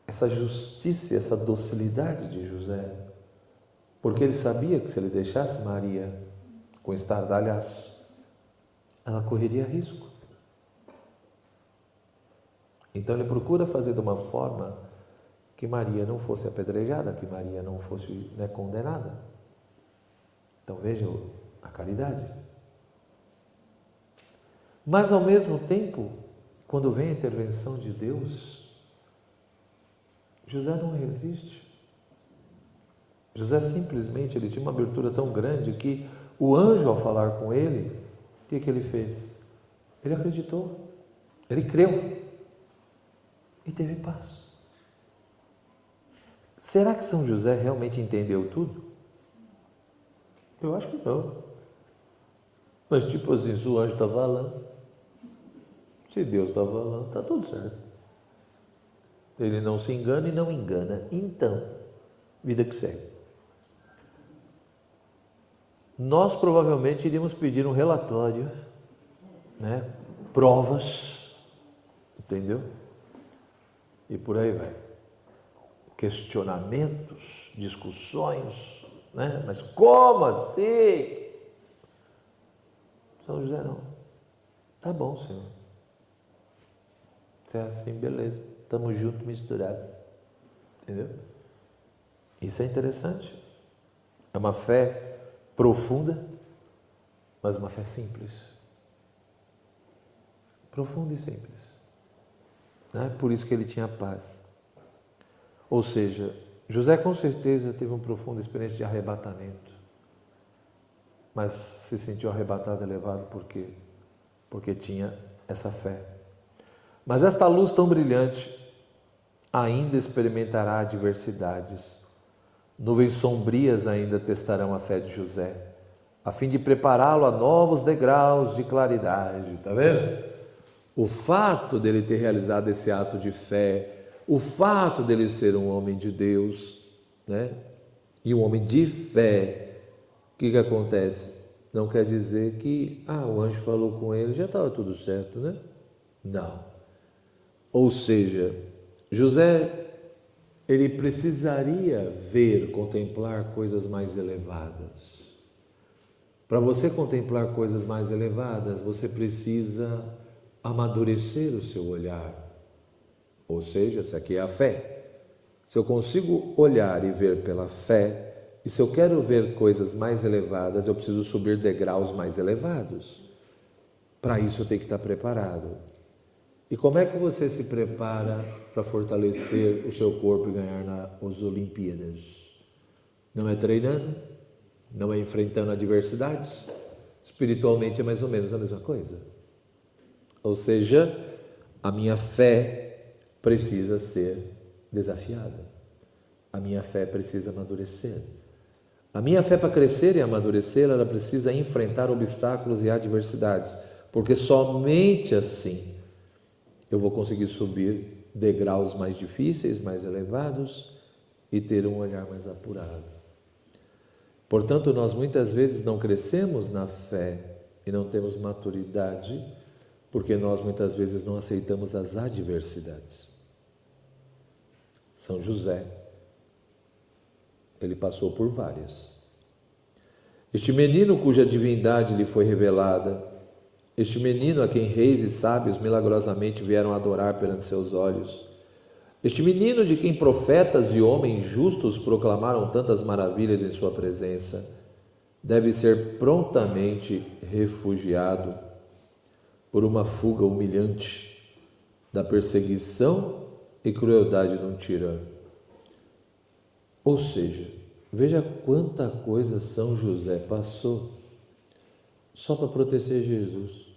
Essa justiça, essa docilidade de José, porque ele sabia que se ele deixasse Maria com estardalhaço, ela correria risco. Então ele procura fazer de uma forma que Maria não fosse apedrejada, que Maria não fosse, né, condenada. Então veja a caridade. Mas ao mesmo tempo, quando vem a intervenção de Deus, José não resiste. José simplesmente, ele tinha uma abertura tão grande que o anjo, ao falar com ele, o que ele fez? Ele acreditou, ele creu e teve paz. Será que São José realmente entendeu tudo? Eu acho que não. Mas tipo assim, se o anjo está falando, se Deus está falando, está tudo certo. Ele não se engana e não engana. Então, vida que segue. Nós provavelmente iríamos pedir um relatório, né? Provas, entendeu? E por aí vai. Questionamentos, discussões, né? Mas como assim? São José não. Tá bom, Senhor. Se é assim, beleza. Estamos juntos, misturados. Entendeu? Isso é interessante. É uma fé profunda, mas uma fé simples. Profunda e simples. Né? Por isso que ele tinha paz. Ou seja, José com certeza teve uma profunda experiência de arrebatamento. Mas se sentiu arrebatado e levado por quê? Porque tinha essa fé. Mas esta luz tão brilhante ainda experimentará adversidades. Nuvens sombrias ainda testarão a fé de José, a fim de prepará-lo a novos degraus de claridade. Está vendo? O fato dele ter realizado esse ato de fé, o fato dele ser um homem de Deus, né? E um homem de fé, o que acontece? Não quer dizer que, o anjo falou com ele, já estava tudo certo, né? Não. Ou seja, José, ele precisaria ver, contemplar coisas mais elevadas. Para você contemplar coisas mais elevadas, você precisa amadurecer o seu olhar. Ou seja, essa aqui é a fé. Se eu consigo olhar e ver pela fé, e se eu quero ver coisas mais elevadas, eu preciso subir degraus mais elevados. Para isso eu tenho que estar preparado. E como é que você se prepara para fortalecer o seu corpo e ganhar nas Olimpíadas? Não é treinando? Não é enfrentando adversidades? Espiritualmente é mais ou menos a mesma coisa. Ou seja, a minha fé precisa ser desafiada. A minha fé precisa amadurecer. A minha fé, para crescer e amadurecer, ela precisa enfrentar obstáculos e adversidades, porque somente assim eu vou conseguir subir degraus mais difíceis, mais elevados e ter um olhar mais apurado. Portanto, nós muitas vezes não crescemos na fé e não temos maturidade, porque nós muitas vezes não aceitamos as adversidades. São José, ele passou por várias. Este menino cuja divindade lhe foi revelada, este menino a quem reis e sábios milagrosamente vieram adorar perante seus olhos, este menino de quem profetas e homens justos proclamaram tantas maravilhas em sua presença, deve ser prontamente refugiado por uma fuga humilhante da perseguição e crueldade de um tirano. Ou seja, veja quanta coisa São José passou só para proteger Jesus.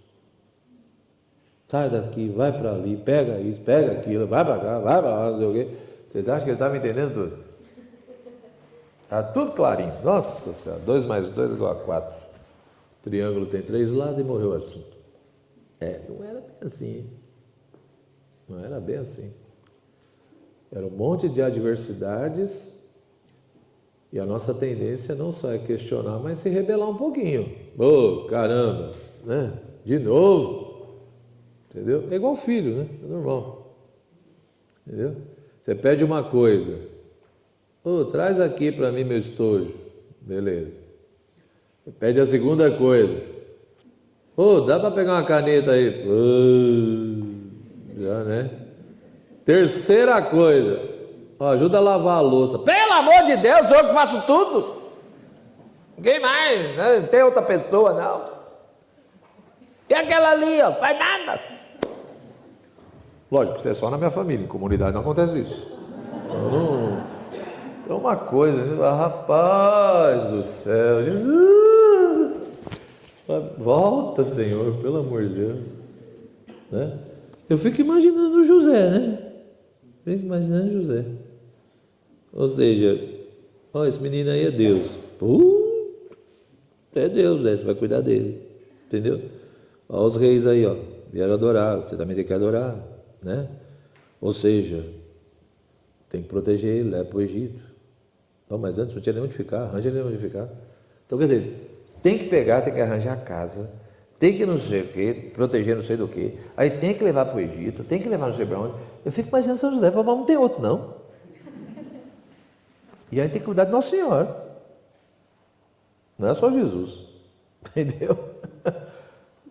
Sai daqui, vai para ali, pega isso, pega aquilo, vai para cá, vai para lá, não sei o quê. Vocês acham que ele estava entendendo tudo? Está tudo clarinho. Nossa Senhora, 2 mais 2 igual a 4. O triângulo tem 3 lados e morreu o assunto. Não era bem assim. Não era bem assim. Era um monte de adversidades E a nossa tendência não só é questionar, mas se rebelar um pouquinho. Ô, caramba, né? De novo. Entendeu? É igual filho, né? É normal. Entendeu? Você pede uma coisa. Ô, traz aqui para mim meu estojo. Beleza. Você pede a segunda coisa. Ô, dá para pegar uma caneta aí? Já, né? Terceira coisa. Ó, ajuda a lavar a louça. Pelo amor de Deus, sou eu que faço tudo. Ninguém mais, né? Não tem outra pessoa, não. E aquela ali, ó, faz nada. Lógico, isso é só na minha família, em comunidade não acontece isso. Então uma coisa, rapaz do céu, Jesus, volta, Senhor, pelo amor de Deus. Né? Eu fico imaginando o José, né? Fico imaginando o José. Ou seja, ó, esse menino aí é Deus. É Deus, né? Você vai cuidar dele. Entendeu? Olha os reis aí, ó. Vieram adorar, você também tem que adorar, né? Ou seja, tem que proteger ele, leva para o Egito. Não, mas antes não tinha nem onde ficar, arranja nem onde ficar. Então, quer dizer, tem que pegar, tem que arranjar a casa, tem que não sei o quê, proteger não sei do quê, aí tem que levar para o Egito, tem que levar não sei para onde. Eu fico imaginando São José, mas não tem outro, não. E aí tem que cuidar de Nossa Senhora. Não é só Jesus. Entendeu?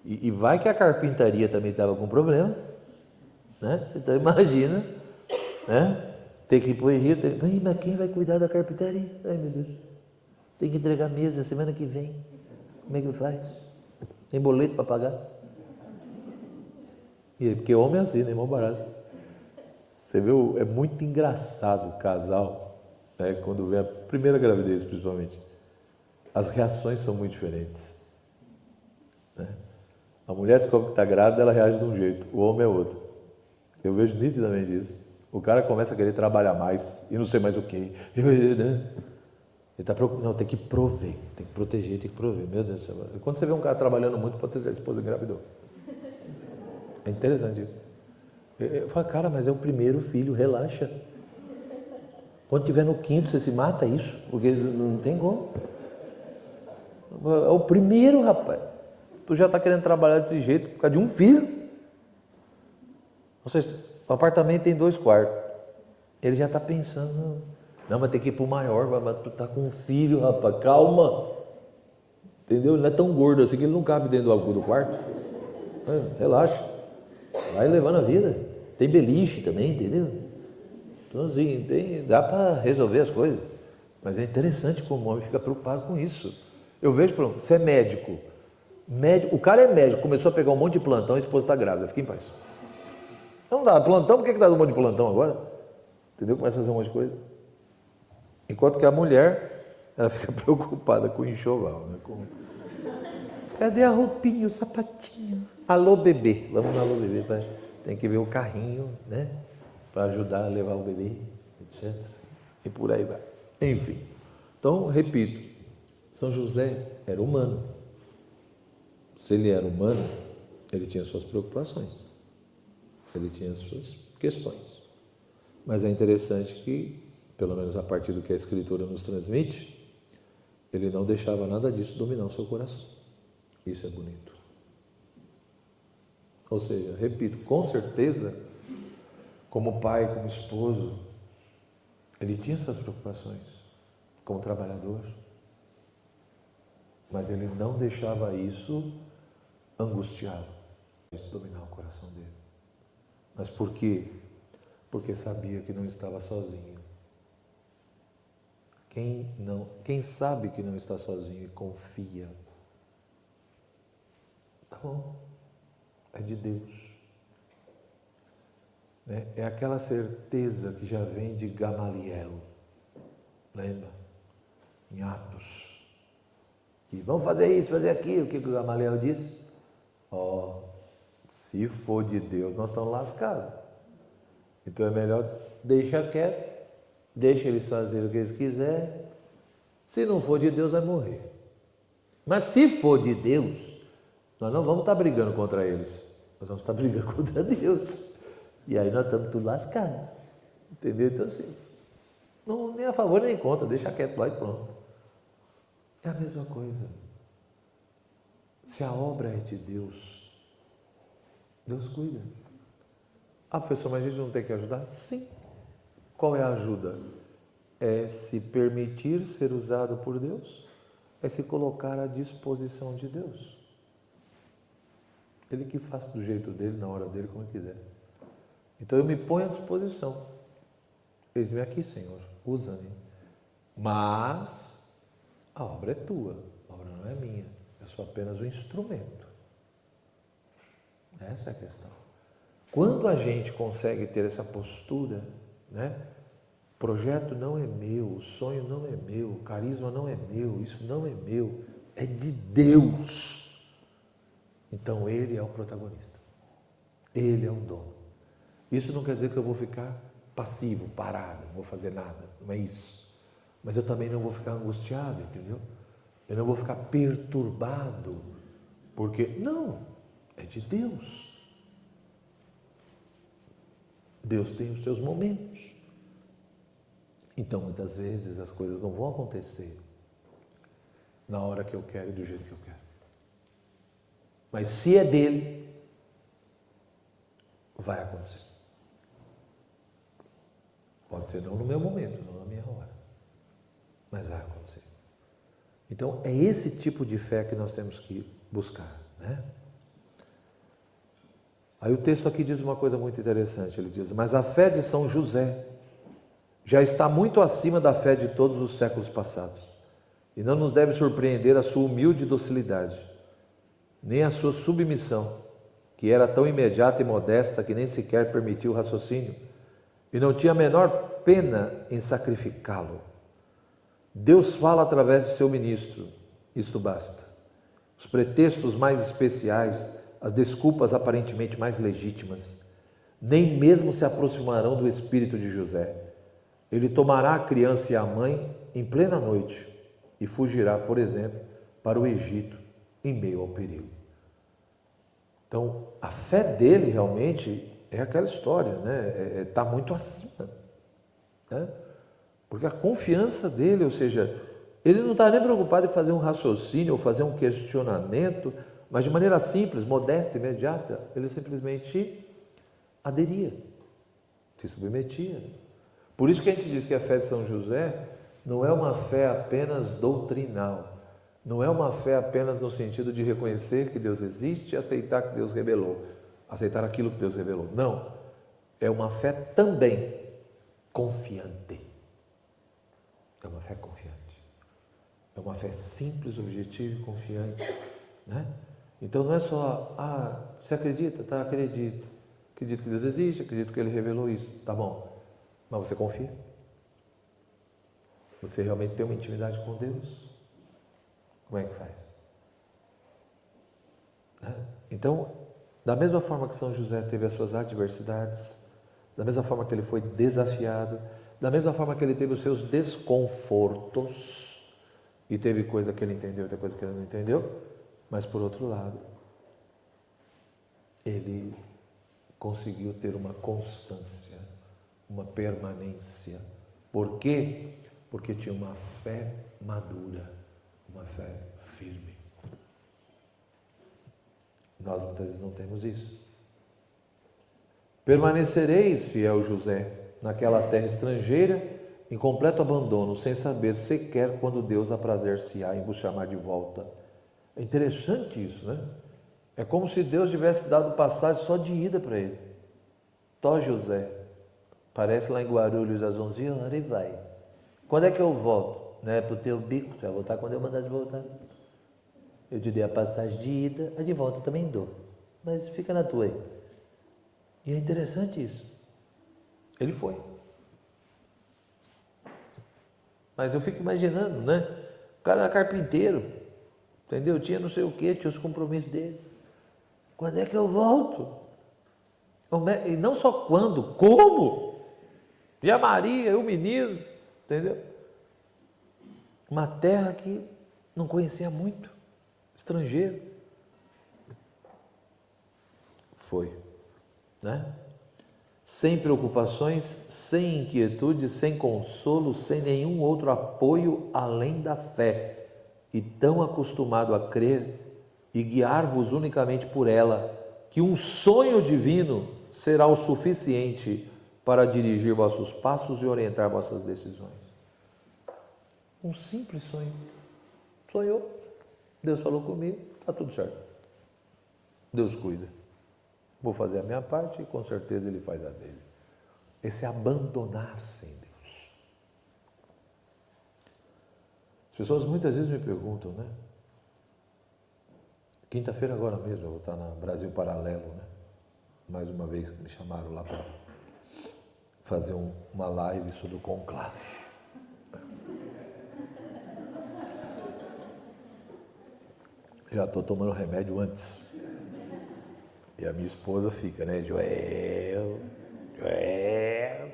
E vai que a carpintaria também estava com problema, né? Então imagina, né? Tem que ir para o Egito, mas quem vai cuidar da carpintaria? Ai, meu Deus. Tem que entregar mesa semana que vem. Como é que faz? Tem boleto para pagar? E porque homem é assim, né? Mó barato. Você vê, é muito engraçado o casal, né? Quando vê a primeira gravidez, principalmente. As reações são muito diferentes. Né? A mulher descobre que está grávida, ela reage de um jeito, o homem é outro. Eu vejo nitidamente isso. O cara começa a querer trabalhar mais e não sei mais o quê. Ele está preocupado. Não, tem que prover, tem que proteger, tem que prover. Meu Deus do céu. Quando você vê um cara trabalhando muito, pode ser que a esposa engravidou. É interessante isso. Eu falo, cara, mas é o primeiro filho, relaxa. Quando tiver no quinto, você se mata isso, porque não tem como. É o primeiro, rapaz. Tu já está querendo trabalhar desse jeito por causa de um filho. Ou seja, o apartamento tem 2 quartos. Ele já está pensando, não, mas tem que ir para o maior, mas tu está com um filho, rapaz, calma. Entendeu? Ele não é tão gordo assim que ele não cabe dentro do quarto. Relaxa. Vai levando a vida. Tem beliche também, entendeu? Então assim, dá para resolver as coisas. Mas é interessante como o homem fica preocupado com isso. Eu vejo, por exemplo, você é médico. O cara é médico, começou a pegar um monte de plantão, a esposa está grávida, fica em paz. Não dá plantão, por que dá um monte de plantão agora? Entendeu? Começa a fazer um monte de coisa. Enquanto que a mulher, ela fica preocupada com o enxoval. Né? Cadê a roupinha, o sapatinho? Alô, bebê. Vamos no alô, bebê. Tem que ver o carrinho, né? Para ajudar a levar o bebê, etc. E por aí vai. Enfim. Então, repito, São José era humano. Se ele era humano, ele tinha suas preocupações. Ele tinha suas questões. Mas é interessante que, pelo menos a partir do que a Escritura nos transmite, ele não deixava nada disso dominar o seu coração. Isso é bonito. Ou seja, repito, com certeza, como pai, como esposo, ele tinha suas preocupações, como trabalhador. Mas ele não deixava isso angustiado, isso dominar o coração dele. Mas por quê? Porque sabia que não estava sozinho. Quem sabe que não está sozinho e confia, tá bom, é de Deus. É aquela certeza que já vem de Gamaliel, lembra? Em Atos. E vamos fazer isso, fazer aquilo. O que o Gamaliel disse? Se for de Deus, nós estamos lascados. Então é melhor deixar quieto, deixa eles fazerem o que eles quiserem. Se não for de Deus, vai morrer. Mas se for de Deus, nós não vamos estar brigando contra eles. Nós vamos estar brigando contra Deus. E aí nós estamos tudo lascados. Entendeu? Então assim, Não, nem a favor nem contra, deixa quieto lá e pronto. É a mesma coisa. Se a obra é de Deus, Deus cuida. Ah, professor, mas a gente não tem que ajudar? Sim. Qual é a ajuda? É se permitir ser usado por Deus, é se colocar à disposição de Deus. Ele que faz do jeito dele, na hora dele, como ele quiser. Então eu me ponho à disposição. Eis-me aqui, Senhor, usa-me. Mas a obra é tua, a obra não é minha. Eu sou apenas um instrumento. Essa é a questão. Quando a gente consegue ter essa postura, né? O projeto não é meu, o sonho não é meu, o carisma não é meu, isso não é meu, é de Deus. Então Ele é o protagonista. Ele é o dono. Isso não quer dizer que eu vou ficar passivo, parado, não vou fazer nada, não é isso. Mas eu também não vou ficar angustiado, entendeu? Eu não vou ficar perturbado, porque, não, é de Deus. Deus tem os seus momentos. Então, muitas vezes, as coisas não vão acontecer na hora que eu quero e do jeito que eu quero. Mas se é dele, vai acontecer. Pode ser não no meu momento, não na minha hora, mas vai acontecer. Então, é esse tipo de fé que nós temos que buscar, né? Aí o texto aqui diz uma coisa muito interessante, ele diz, mas a fé de São José já está muito acima da fé de todos os séculos passados, e não nos deve surpreender a sua humilde docilidade, nem a sua submissão, que era tão imediata e modesta que nem sequer permitiu o raciocínio, e não tinha a menor pena em sacrificá-lo. Deus fala através de seu ministro, isto basta. Os pretextos mais especiais, as desculpas aparentemente mais legítimas, nem mesmo se aproximarão do espírito de José. Ele tomará a criança e a mãe em plena noite e fugirá, por exemplo, para o Egito em meio ao perigo. Então, a fé dele realmente é aquela história, né? Está muito acima, né? Porque a confiança dele, ou seja, ele não está nem preocupado em fazer um raciocínio ou fazer um questionamento, mas de maneira simples, modesta, imediata, ele simplesmente aderia, se submetia. Por isso que a gente diz que a fé de São José não é uma fé apenas doutrinal, não é uma fé apenas no sentido de reconhecer que Deus existe e aceitar que Deus revelou, aceitar aquilo que Deus revelou. Não, é uma fé também confiante. É uma fé confiante. É uma fé simples, objetiva e confiante, né? Então não é só, você acredita? Tá, acredito. Acredito que Deus existe, acredito que Ele revelou isso. Tá bom. Mas você confia? Você realmente tem uma intimidade com Deus? Como é que faz? Né? Então, da mesma forma que São José teve as suas adversidades, da mesma forma que ele foi desafiado, da mesma forma que ele teve os seus desconfortos, e teve coisa que ele entendeu e teve coisa que ele não entendeu, mas por outro lado, ele conseguiu ter uma constância, uma permanência. Por quê? Porque tinha uma fé madura, uma fé firme. Nós muitas vezes não temos isso. Permanecereis, fiel José, naquela terra estrangeira, em completo abandono, sem saber sequer quando Deus aprazer-se-á em vos chamar de volta. É interessante isso, né? É como se Deus tivesse dado passagem só de ida para ele. Tó José, parece lá em Guarulhos às 11 horas e vai. Quando é que eu volto? Não é para o teu bico, você vai voltar quando eu mandar de voltar. Eu te dei a passagem de ida, a de volta eu também dou. Mas fica na tua aí. E é interessante isso. Ele foi. Mas eu fico imaginando, né? O cara era carpinteiro, entendeu? Tinha não sei o quê, tinha os compromissos dele. Quando é que eu volto? E não só quando, como? E a Maria, e o menino, entendeu? Uma terra que não conhecia muito, estrangeiro. Foi, né? sem preocupações, sem inquietude, sem consolo, sem nenhum outro apoio além da fé, e tão acostumado a crer e guiar-vos unicamente por ela, que um sonho divino será o suficiente para dirigir vossos passos e orientar vossas decisões. Um simples sonho. Sonhou, Deus falou comigo, está tudo certo. Deus cuida. Vou fazer a minha parte e com certeza Ele faz a dele. Esse abandonar-se em Deus. As pessoas muitas vezes me perguntam, né? Quinta-feira agora mesmo eu vou estar na Brasil Paralelo, né? Mais uma vez que me chamaram lá para fazer uma live sobre o conclave. Já estou tomando remédio antes. E a minha esposa fica, né? Joel,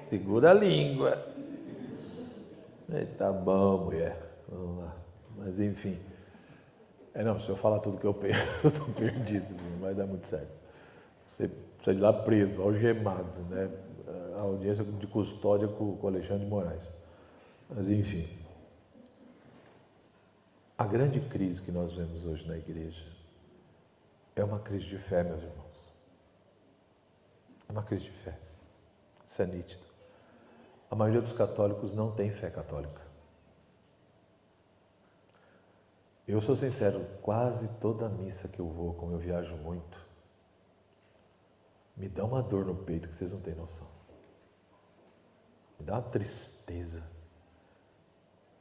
segura a língua. Tá bom, mulher, vamos lá. Mas enfim. Não, se eu falar tudo que eu penso, eu estou perdido, não vai dar muito certo. Você precisa ir lá preso, algemado, né? A audiência de custódia com o Alexandre de Moraes. Mas enfim. A grande crise que nós vemos hoje na igreja é uma crise de fé, meus irmãos. É uma crise de fé. Isso é nítido. A maioria dos católicos não tem fé católica. Eu sou sincero, quase toda missa que eu vou, como eu viajo muito, me dá uma dor no peito que vocês não têm noção. Me dá uma tristeza.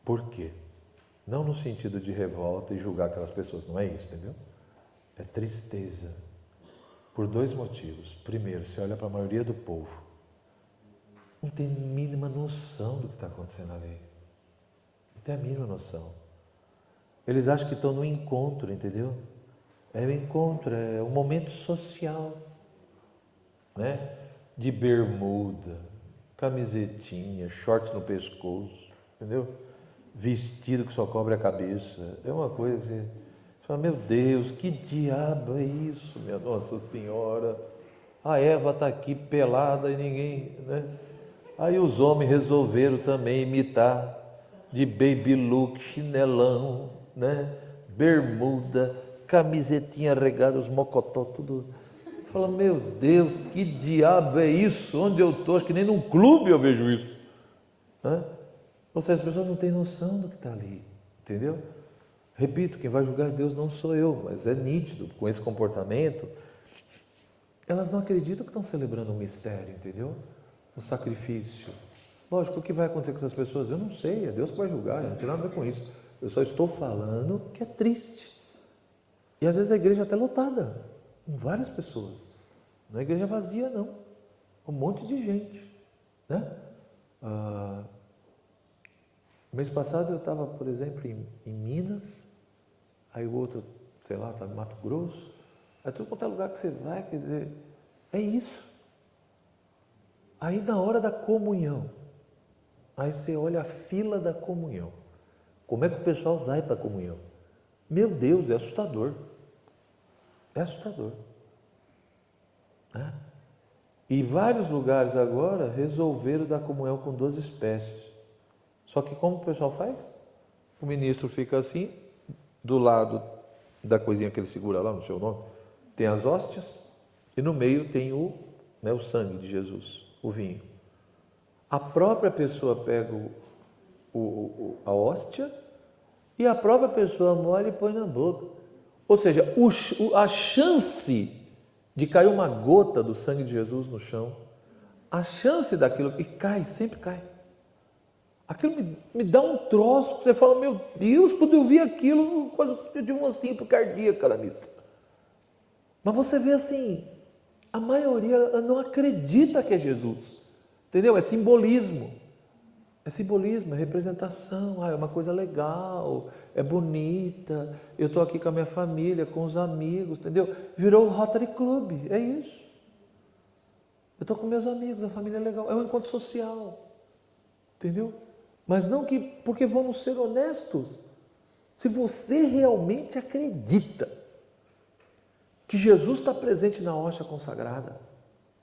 Por quê? Não no sentido de revolta e julgar aquelas pessoas, não é isso, entendeu? É tristeza. Por dois motivos. Primeiro, você olha para a maioria do povo, não tem a mínima noção do que está acontecendo ali. Não tem a mínima noção. Eles acham que estão no encontro, entendeu? É o encontro, é um momento social, né? De bermuda, camisetinha, shorts no pescoço, entendeu? Vestido que só cobre a cabeça. É uma coisa que você fala, meu Deus, que diabo é isso, minha Nossa Senhora? A Eva está aqui pelada e ninguém, né? Aí os homens resolveram também imitar de baby look, chinelão, né? Bermuda, camisetinha regada, os mocotó, tudo. Fala, meu Deus, que diabo é isso? Onde eu estou? Acho que nem num clube eu vejo isso, né? Ou seja, as pessoas não têm noção do que está ali, entendeu? Repito, quem vai julgar Deus não sou eu, mas é nítido, com esse comportamento, elas não acreditam que estão celebrando um mistério, entendeu? Um sacrifício. Lógico, o que vai acontecer com essas pessoas? Eu não sei, é Deus que vai julgar, eu não tenho nada a ver com isso. Eu só estou falando que é triste. E às vezes a igreja é até lotada, com várias pessoas. Não é igreja vazia, não. Um monte de gente, né? Mês passado eu estava, por exemplo, em Minas, aí o outro, sei lá, estava em Mato Grosso, aí tudo quanto é lugar que você vai, quer dizer, é isso. Aí na hora da comunhão, aí você olha a fila da comunhão, como é que o pessoal vai para a comunhão? Meu Deus, é assustador. É assustador. Né? E vários lugares agora resolveram dar comunhão com 12 espécies. Só que como o pessoal faz? O ministro fica assim, do lado da coisinha que ele segura lá, no seu nome, tem as hóstias, e no meio tem o sangue de Jesus, o vinho. A própria pessoa pega a hóstia e a própria pessoa molha e põe na boca. Ou seja, a chance de cair uma gota do sangue de Jesus no chão, a chance daquilo, e cai, sempre cai. Aquilo me dá um troço, você fala, meu Deus, quando eu vi aquilo, quase eu tive uma simples cardíaca na missa. Mas você vê assim, a maioria não acredita que é Jesus, entendeu? É simbolismo, é representação, é uma coisa legal, é bonita, eu estou aqui com a minha família, com os amigos, entendeu? Virou o Rotary Club, é isso. Eu estou com meus amigos, a família é legal, é um encontro social, entendeu? Mas não que, porque vamos ser honestos, se você realmente acredita que Jesus está presente na hóstia consagrada,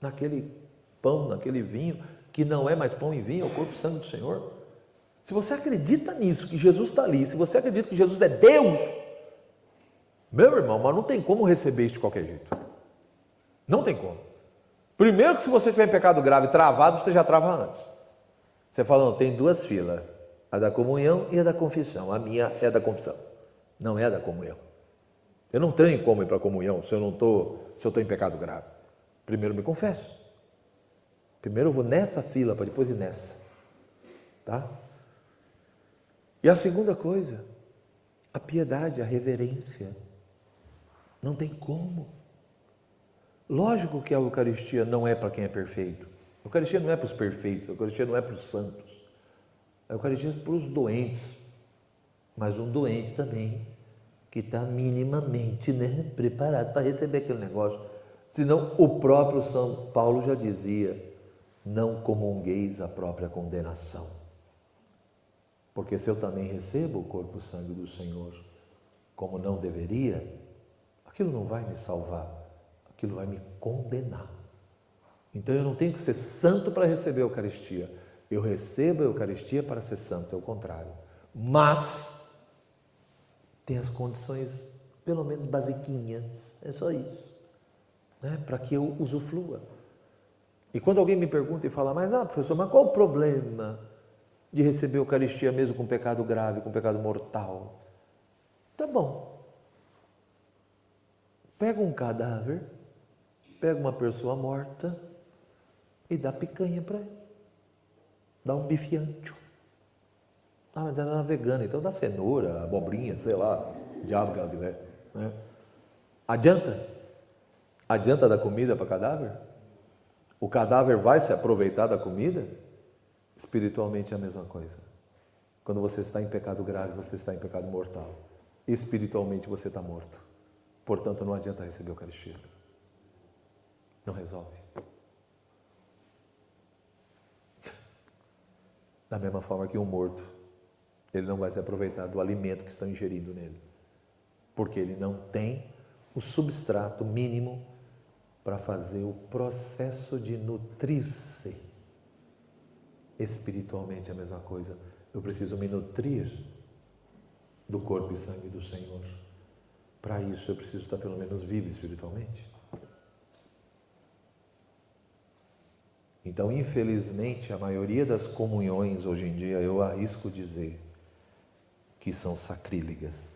naquele pão, naquele vinho, que não é mais pão e vinho, é o corpo e sangue do Senhor. Se você acredita nisso, que Jesus está ali, se você acredita que Jesus é Deus, meu irmão, mas não tem como receber isso de qualquer jeito. Não tem como. Primeiro que se você tiver em pecado grave travado, você já trava antes. Você fala, não, tem duas filas, a da comunhão e a da confissão. A minha é a da confissão, não é a da comunhão. Eu não tenho como ir para a comunhão se eu estou em pecado grave. Primeiro me confesso. Primeiro eu vou nessa fila para depois ir nessa. Tá? E a segunda coisa, a piedade, a reverência. Não tem como. Lógico que a Eucaristia não é para quem é perfeito. A Eucaristia não é para os perfeitos, a Eucaristia não é para os santos. A Eucaristia é para os doentes. Mas um doente também, que está minimamente, né, preparado para receber aquele negócio. Senão o próprio São Paulo já dizia, não comungueis a própria condenação. Porque se eu também recebo o corpo e o sangue do Senhor, como não deveria, aquilo não vai me salvar, aquilo vai me condenar. Então eu não tenho que ser santo para receber a Eucaristia. Eu recebo a Eucaristia para ser santo, é o contrário. Mas tem as condições, pelo menos basiquinhas, é só isso, né? Para que eu usufrua. E quando alguém me pergunta e fala, mas professor, mas qual o problema de receber a Eucaristia mesmo com pecado grave, com pecado mortal? Tá bom. Pega um cadáver, pega uma pessoa morta e dá picanha para ele. Dá um bife ancho. Mas ela era vegana, então dá cenoura, abobrinha, sei lá, o diabo que ela quiser. Né? Adianta? Adianta dar comida para cadáver? O cadáver vai se aproveitar da comida? Espiritualmente é a mesma coisa. Quando você está em pecado grave, você está em pecado mortal. Espiritualmente você está morto. Portanto, não adianta receber a Eucaristia. Não resolve. Da mesma forma que um morto, ele não vai se aproveitar do alimento que estão ingerindo nele. Porque ele não tem o substrato mínimo para fazer o processo de nutrir-se. Espiritualmente é a mesma coisa. Eu preciso me nutrir do corpo e sangue do Senhor. Para isso eu preciso estar pelo menos vivo espiritualmente. Então, infelizmente, a maioria das comunhões hoje em dia, eu arrisco dizer que são sacrílegas.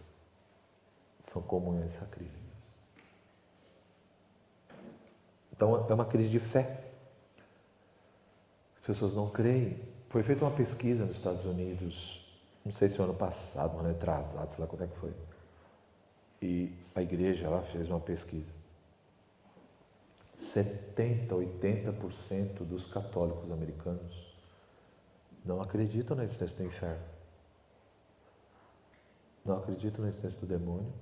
São comunhões sacrílegas. Então, é uma crise de fé. As pessoas não creem. Foi feita uma pesquisa nos Estados Unidos, não sei se o ano passado, um ano atrasado, sei lá quando é que foi. E a igreja lá fez uma pesquisa. 70%, 80% dos católicos americanos não acreditam na existência do inferno. Não acreditam na existência do demônio.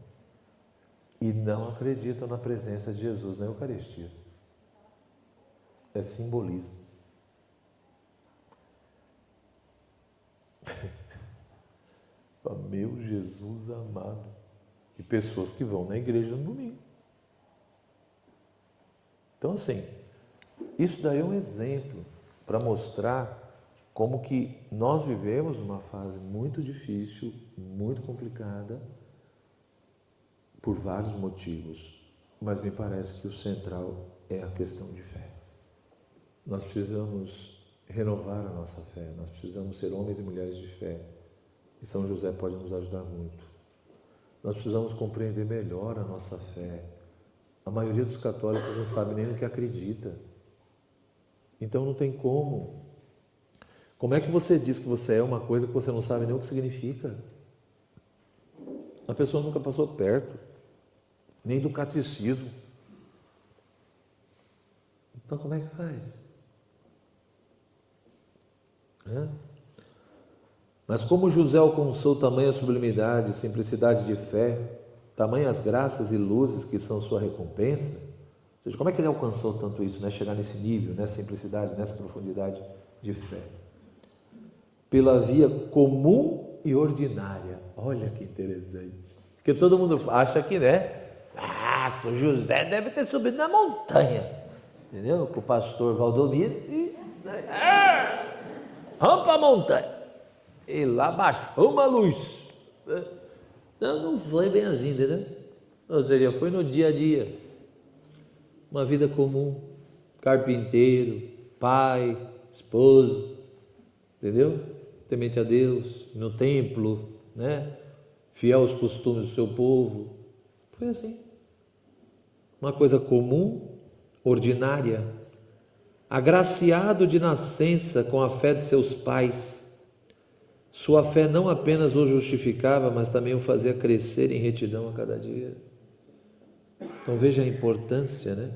E não acreditam na presença de Jesus na Eucaristia. É simbolismo. Meu Jesus amado. E pessoas que vão na igreja no domingo. Então, assim, isso daí é um exemplo para mostrar como que nós vivemos numa fase muito difícil, muito complicada, por vários motivos. Mas me parece que o central é a questão de fé. Nós precisamos renovar a nossa fé, nós precisamos ser homens e mulheres de fé. E São José pode nos ajudar muito. Nós precisamos compreender melhor a nossa fé. A maioria dos católicos não sabe nem no que acredita. Então não tem como. Como é que você diz que você é uma coisa que você não sabe nem o que significa? A pessoa nunca passou perto, nem do catecismo. Então como é que faz? Mas como José alcançou tamanha sublimidade, simplicidade de fé, tamanhas graças e luzes que são sua recompensa, ou seja, como é que ele alcançou tanto isso, né? Chegar nesse nível, nessa simplicidade, nessa profundidade de fé? Pela via comum e ordinária. Olha que interessante. Porque todo mundo acha que, né? O José deve ter subido na montanha. entendeu? Com o pastor Valdomiro e vamos para a montanha. E lá baixou uma luz. Não foi bem assim, entendeu? Ou seja, foi no dia a dia. Uma vida comum, carpinteiro, pai, esposo, entendeu? Temente a Deus, no templo, né? Fiel aos costumes do seu povo. Foi assim. Uma coisa comum, ordinária. Agraciado de nascença com a fé de seus pais, sua fé não apenas o justificava, mas também o fazia crescer em retidão a cada dia. Então veja a importância, né?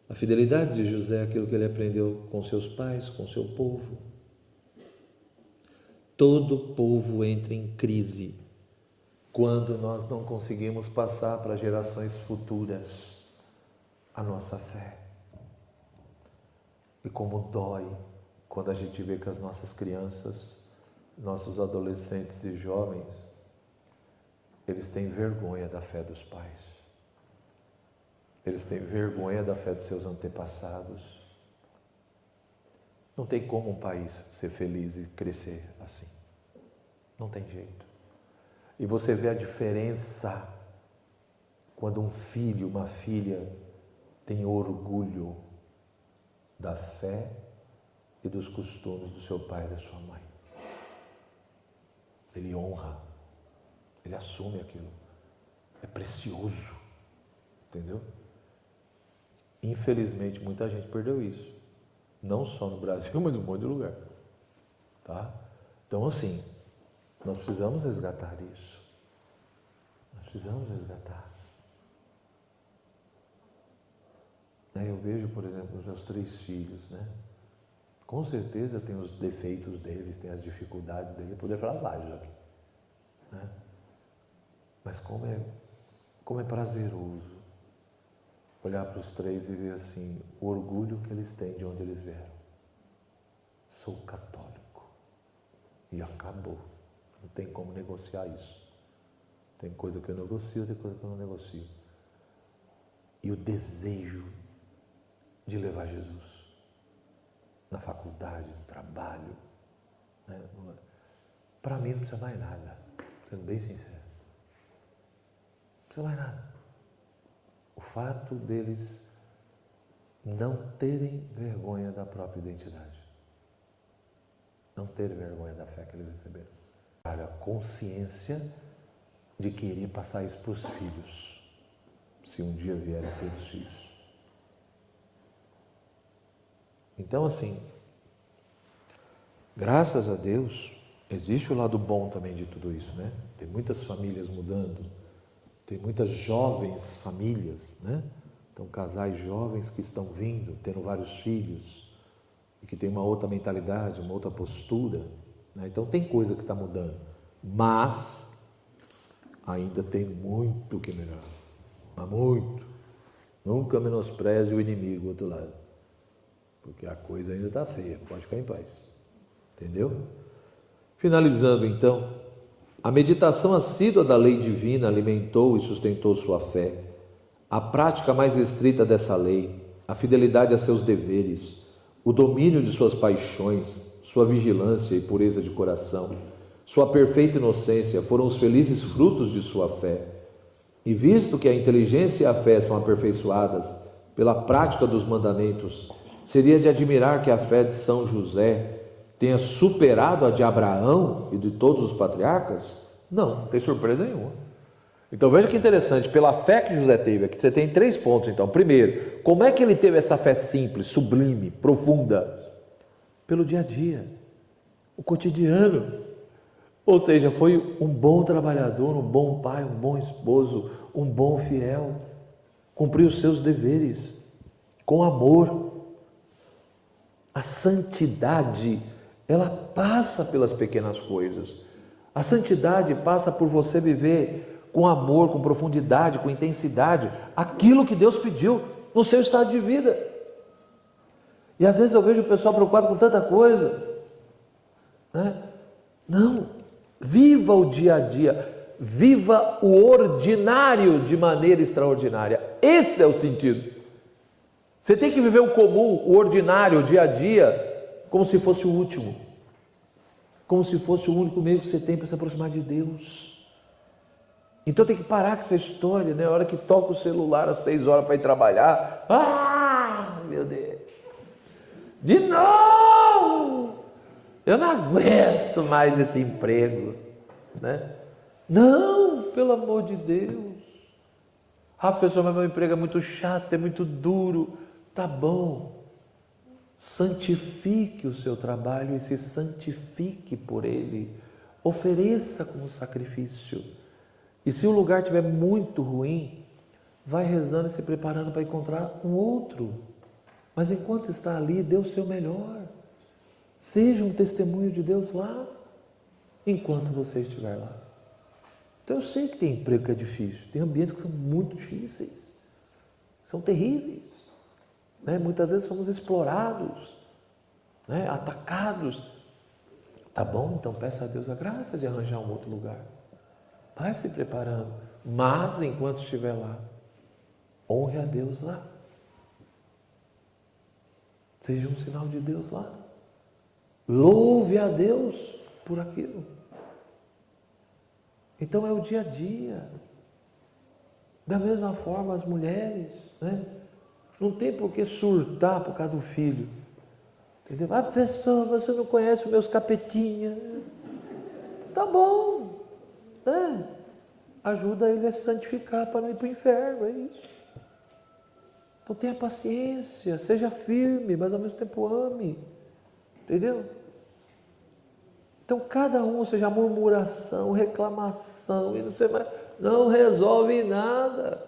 A fidelidade de José, aquilo que ele aprendeu com seus pais, com seu povo. Todo povo entra em crise quando nós não conseguimos passar para gerações futuras a nossa fé. E como dói quando a gente vê que as nossas crianças, nossos adolescentes e jovens, eles têm vergonha da fé dos pais. Eles têm vergonha da fé dos seus antepassados. Não tem como um país ser feliz e crescer assim. Não tem jeito. E você vê a diferença quando um filho, uma filha tem orgulho da fé e dos costumes do seu pai e da sua mãe. Ele honra, ele assume aquilo. É precioso, entendeu? Infelizmente, muita gente perdeu isso. Não só no Brasil, mas em um monte de lugar. Tá? Então, assim, nós precisamos resgatar isso. Nós precisamos resgatar. Eu vejo, por exemplo, os meus 3 filhos, né? Com certeza tem os defeitos deles, tem as dificuldades deles, eu poderia falar vários aqui. Né? Mas como é prazeroso olhar para os 3 e ver assim, o orgulho que eles têm de onde eles vieram. Sou católico. E acabou. Não tem como negociar isso. Tem coisa que eu negocio, tem coisa que eu não negocio. E o desejo de levar Jesus na faculdade, no trabalho. Né? Para mim não precisa mais nada, sendo bem sincero. Não precisa mais nada. O fato deles não terem vergonha da própria identidade. Não terem vergonha da fé que eles receberam. A consciência de querer passar isso para os filhos, se um dia vierem a ter os filhos. Então, assim, graças a Deus, existe o lado bom também de tudo isso, né? Tem muitas famílias mudando, tem muitas jovens famílias, né? Então, casais jovens que estão vindo, tendo vários filhos, e que tem uma outra mentalidade, uma outra postura, né? Então, tem coisa que está mudando, mas ainda tem muito que melhorar, mas muito. Nunca menospreze o inimigo do outro lado, porque a coisa ainda está feia, pode ficar em paz, entendeu? Finalizando então, a meditação assídua da lei divina alimentou e sustentou sua fé. A prática mais estrita dessa lei, a fidelidade a seus deveres, o domínio de suas paixões, sua vigilância e pureza de coração, sua perfeita inocência foram os felizes frutos de sua fé. E visto que a inteligência e a fé são aperfeiçoadas pela prática dos mandamentos, seria de admirar que a fé de São José tenha superado a de Abraão e de todos os patriarcas? Não tem surpresa nenhuma. Então veja que interessante, pela fé que José teve, aqui você tem 3 pontos então. Primeiro, como é que ele teve essa fé simples, sublime, profunda? Pelo dia a dia, o cotidiano. Ou seja, foi um bom trabalhador, um bom pai, um bom esposo, um bom fiel. Cumpriu os seus deveres com amor. A santidade, ela passa pelas pequenas coisas. A santidade passa por você viver com amor, com profundidade, com intensidade, aquilo que Deus pediu no seu estado de vida. E às vezes eu vejo o pessoal preocupado com tanta coisa, né? Não, viva o dia a dia, viva o ordinário de maneira extraordinária. Esse é o sentido. Você tem que viver o comum, o ordinário, o dia a dia, como se fosse o último. Como se fosse o único meio que você tem para se aproximar de Deus. Então tem que parar com essa história, né? A hora que toca o celular às 6 horas para ir trabalhar. Ah, meu Deus! De novo! Eu não aguento mais esse emprego, né? Não, pelo amor de Deus. Ah, professor, mas meu emprego é muito chato, é muito duro. Tá bom. Santifique o seu trabalho e se santifique por ele. Ofereça como sacrifício. E se o lugar estiver muito ruim, vai rezando e se preparando para encontrar um outro. Mas enquanto está ali, dê o seu melhor. Seja um testemunho de Deus lá, enquanto você estiver lá. Então eu sei que tem emprego que é difícil, tem ambientes que são muito difíceis, são terríveis, né? Muitas vezes somos explorados, né? Atacados. Tá bom, então peça a Deus a graça de arranjar um outro lugar. Vai se preparando, mas enquanto estiver lá, honre a Deus lá. Seja um sinal de Deus lá. Louve a Deus por aquilo. Então é o dia a dia. Da mesma forma as mulheres, né? Não tem por que surtar por causa do filho. Entendeu? Ah, professor, você não conhece os meus capetinhas. Tá bom, né? Ajuda ele a se santificar para não ir para o inferno, é isso. Então tenha paciência, seja firme, mas ao mesmo tempo ame. Entendeu? Então cada um, ou seja, murmuração, reclamação, e não sei mais, não resolve nada.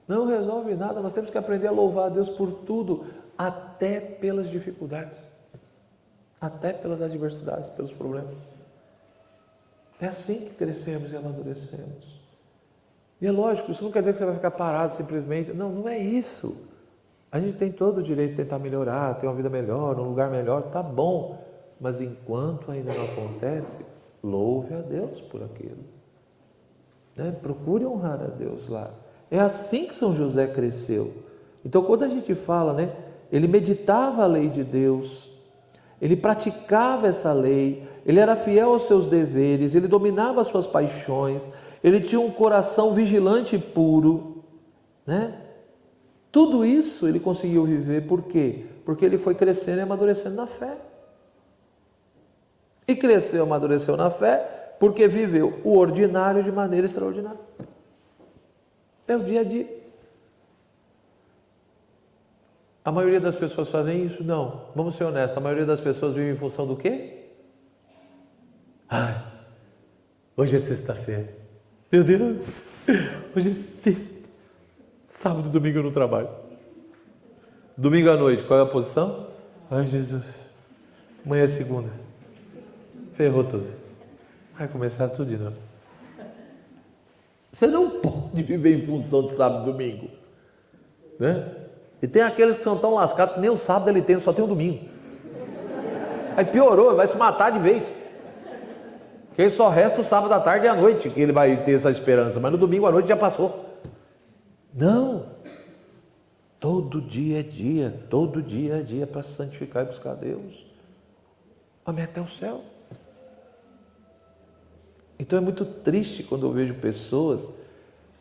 Não resolve nada. Nós temos que aprender a louvar a Deus por tudo, até pelas dificuldades, até pelas adversidades, pelos problemas. É assim que crescemos e amadurecemos. E é lógico, isso não quer dizer que você vai ficar parado simplesmente. Não, não é isso. A gente tem todo o direito de tentar melhorar, ter uma vida melhor, um lugar melhor, tá bom. Mas enquanto ainda não acontece, louve a Deus por aquilo. Né? Procure honrar a Deus lá. É assim que São José cresceu. Então quando a gente fala, né? Ele meditava a lei de Deus, ele praticava essa lei, ele era fiel aos seus deveres, ele dominava as suas paixões, ele tinha um coração vigilante e puro, né? Tudo isso ele conseguiu viver, por quê? Porque ele foi crescendo e amadurecendo na fé. E cresceu, amadureceu na fé, porque viveu o ordinário de maneira extraordinária. É o dia a dia. A maioria das pessoas fazem isso? Não. Vamos ser honestos, a maioria das pessoas vive em função do quê? Ai, hoje é sexta-feira. Meu Deus, hoje é sexta. Sábado e domingo eu não trabalho. Domingo à noite, qual é a posição? Ai, Jesus, amanhã é segunda. Ferrou tudo. Vai começar tudo de novo. Você não pode viver em função de sábado e domingo, né? E tem aqueles que são tão lascados que nem o sábado ele tem, só tem o domingo. Aí piorou, vai se matar de vez. Porque só resta o sábado à tarde e à noite que ele vai ter essa esperança, mas no domingo à noite já passou. Não. Todo dia é dia, todo dia é dia para se santificar e buscar a Deus. Amém, até o céu. Então é muito triste quando eu vejo pessoas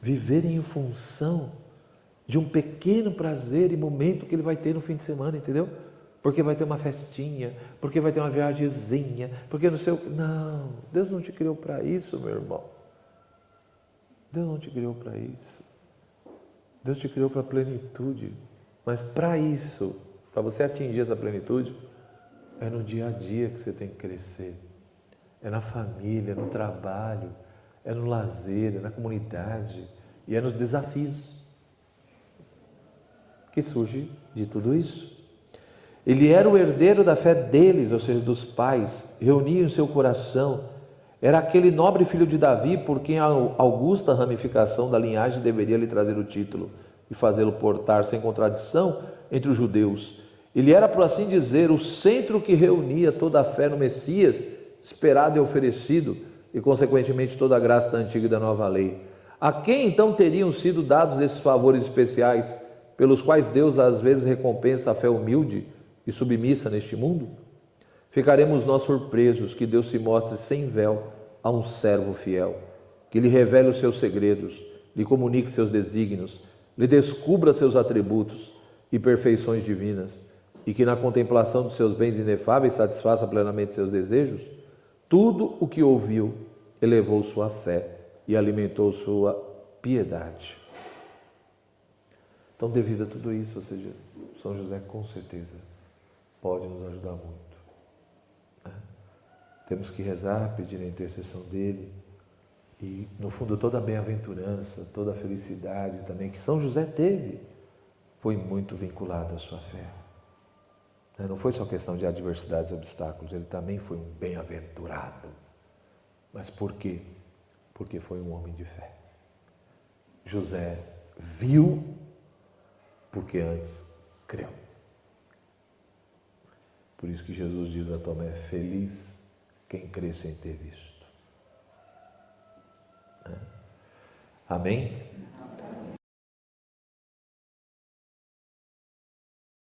viverem em função de um pequeno prazer e momento que ele vai ter no fim de semana, entendeu? Porque vai ter uma festinha, porque vai ter uma viagemzinha, porque não sei o que. Não, Deus não te criou para isso, meu irmão. Deus não te criou para isso. Deus te criou para plenitude. Mas para isso, para você atingir essa plenitude, é no dia a dia que você tem que crescer. É na família, no trabalho, é no lazer, é na comunidade e é nos desafios que surge de tudo isso. Ele era o herdeiro da fé deles, ou seja, dos pais, reunia em seu coração, era aquele nobre filho de Davi por quem a augusta ramificação da linhagem deveria lhe trazer o título e fazê-lo portar sem contradição entre os judeus. Ele era, por assim dizer, o centro que reunia toda a fé no Messias, esperado e oferecido, e consequentemente toda a graça da antiga e da nova lei. A quem então teriam sido dados esses favores especiais pelos quais Deus às vezes recompensa a fé humilde e submissa neste mundo? Ficaremos nós surpresos que Deus se mostre sem véu a um servo fiel, que lhe revele os seus segredos, lhe comunique seus desígnios, lhe descubra seus atributos e perfeições divinas, e que na contemplação dos seus bens inefáveis satisfaça plenamente seus desejos? Tudo o que ouviu elevou sua fé e alimentou sua piedade. Então, devido a tudo isso, ou seja, São José com certeza pode nos ajudar muito, né? Temos que rezar, pedir a intercessão dele e, no fundo, toda a bem-aventurança, toda a felicidade também que São José teve foi muito vinculada à sua fé. Não foi só questão de adversidades e obstáculos, ele também foi um bem-aventurado. Mas por quê? Porque foi um homem de fé. José viu porque antes creu. Por isso que Jesus diz a Tomé: feliz quem crê sem ter visto. Amém?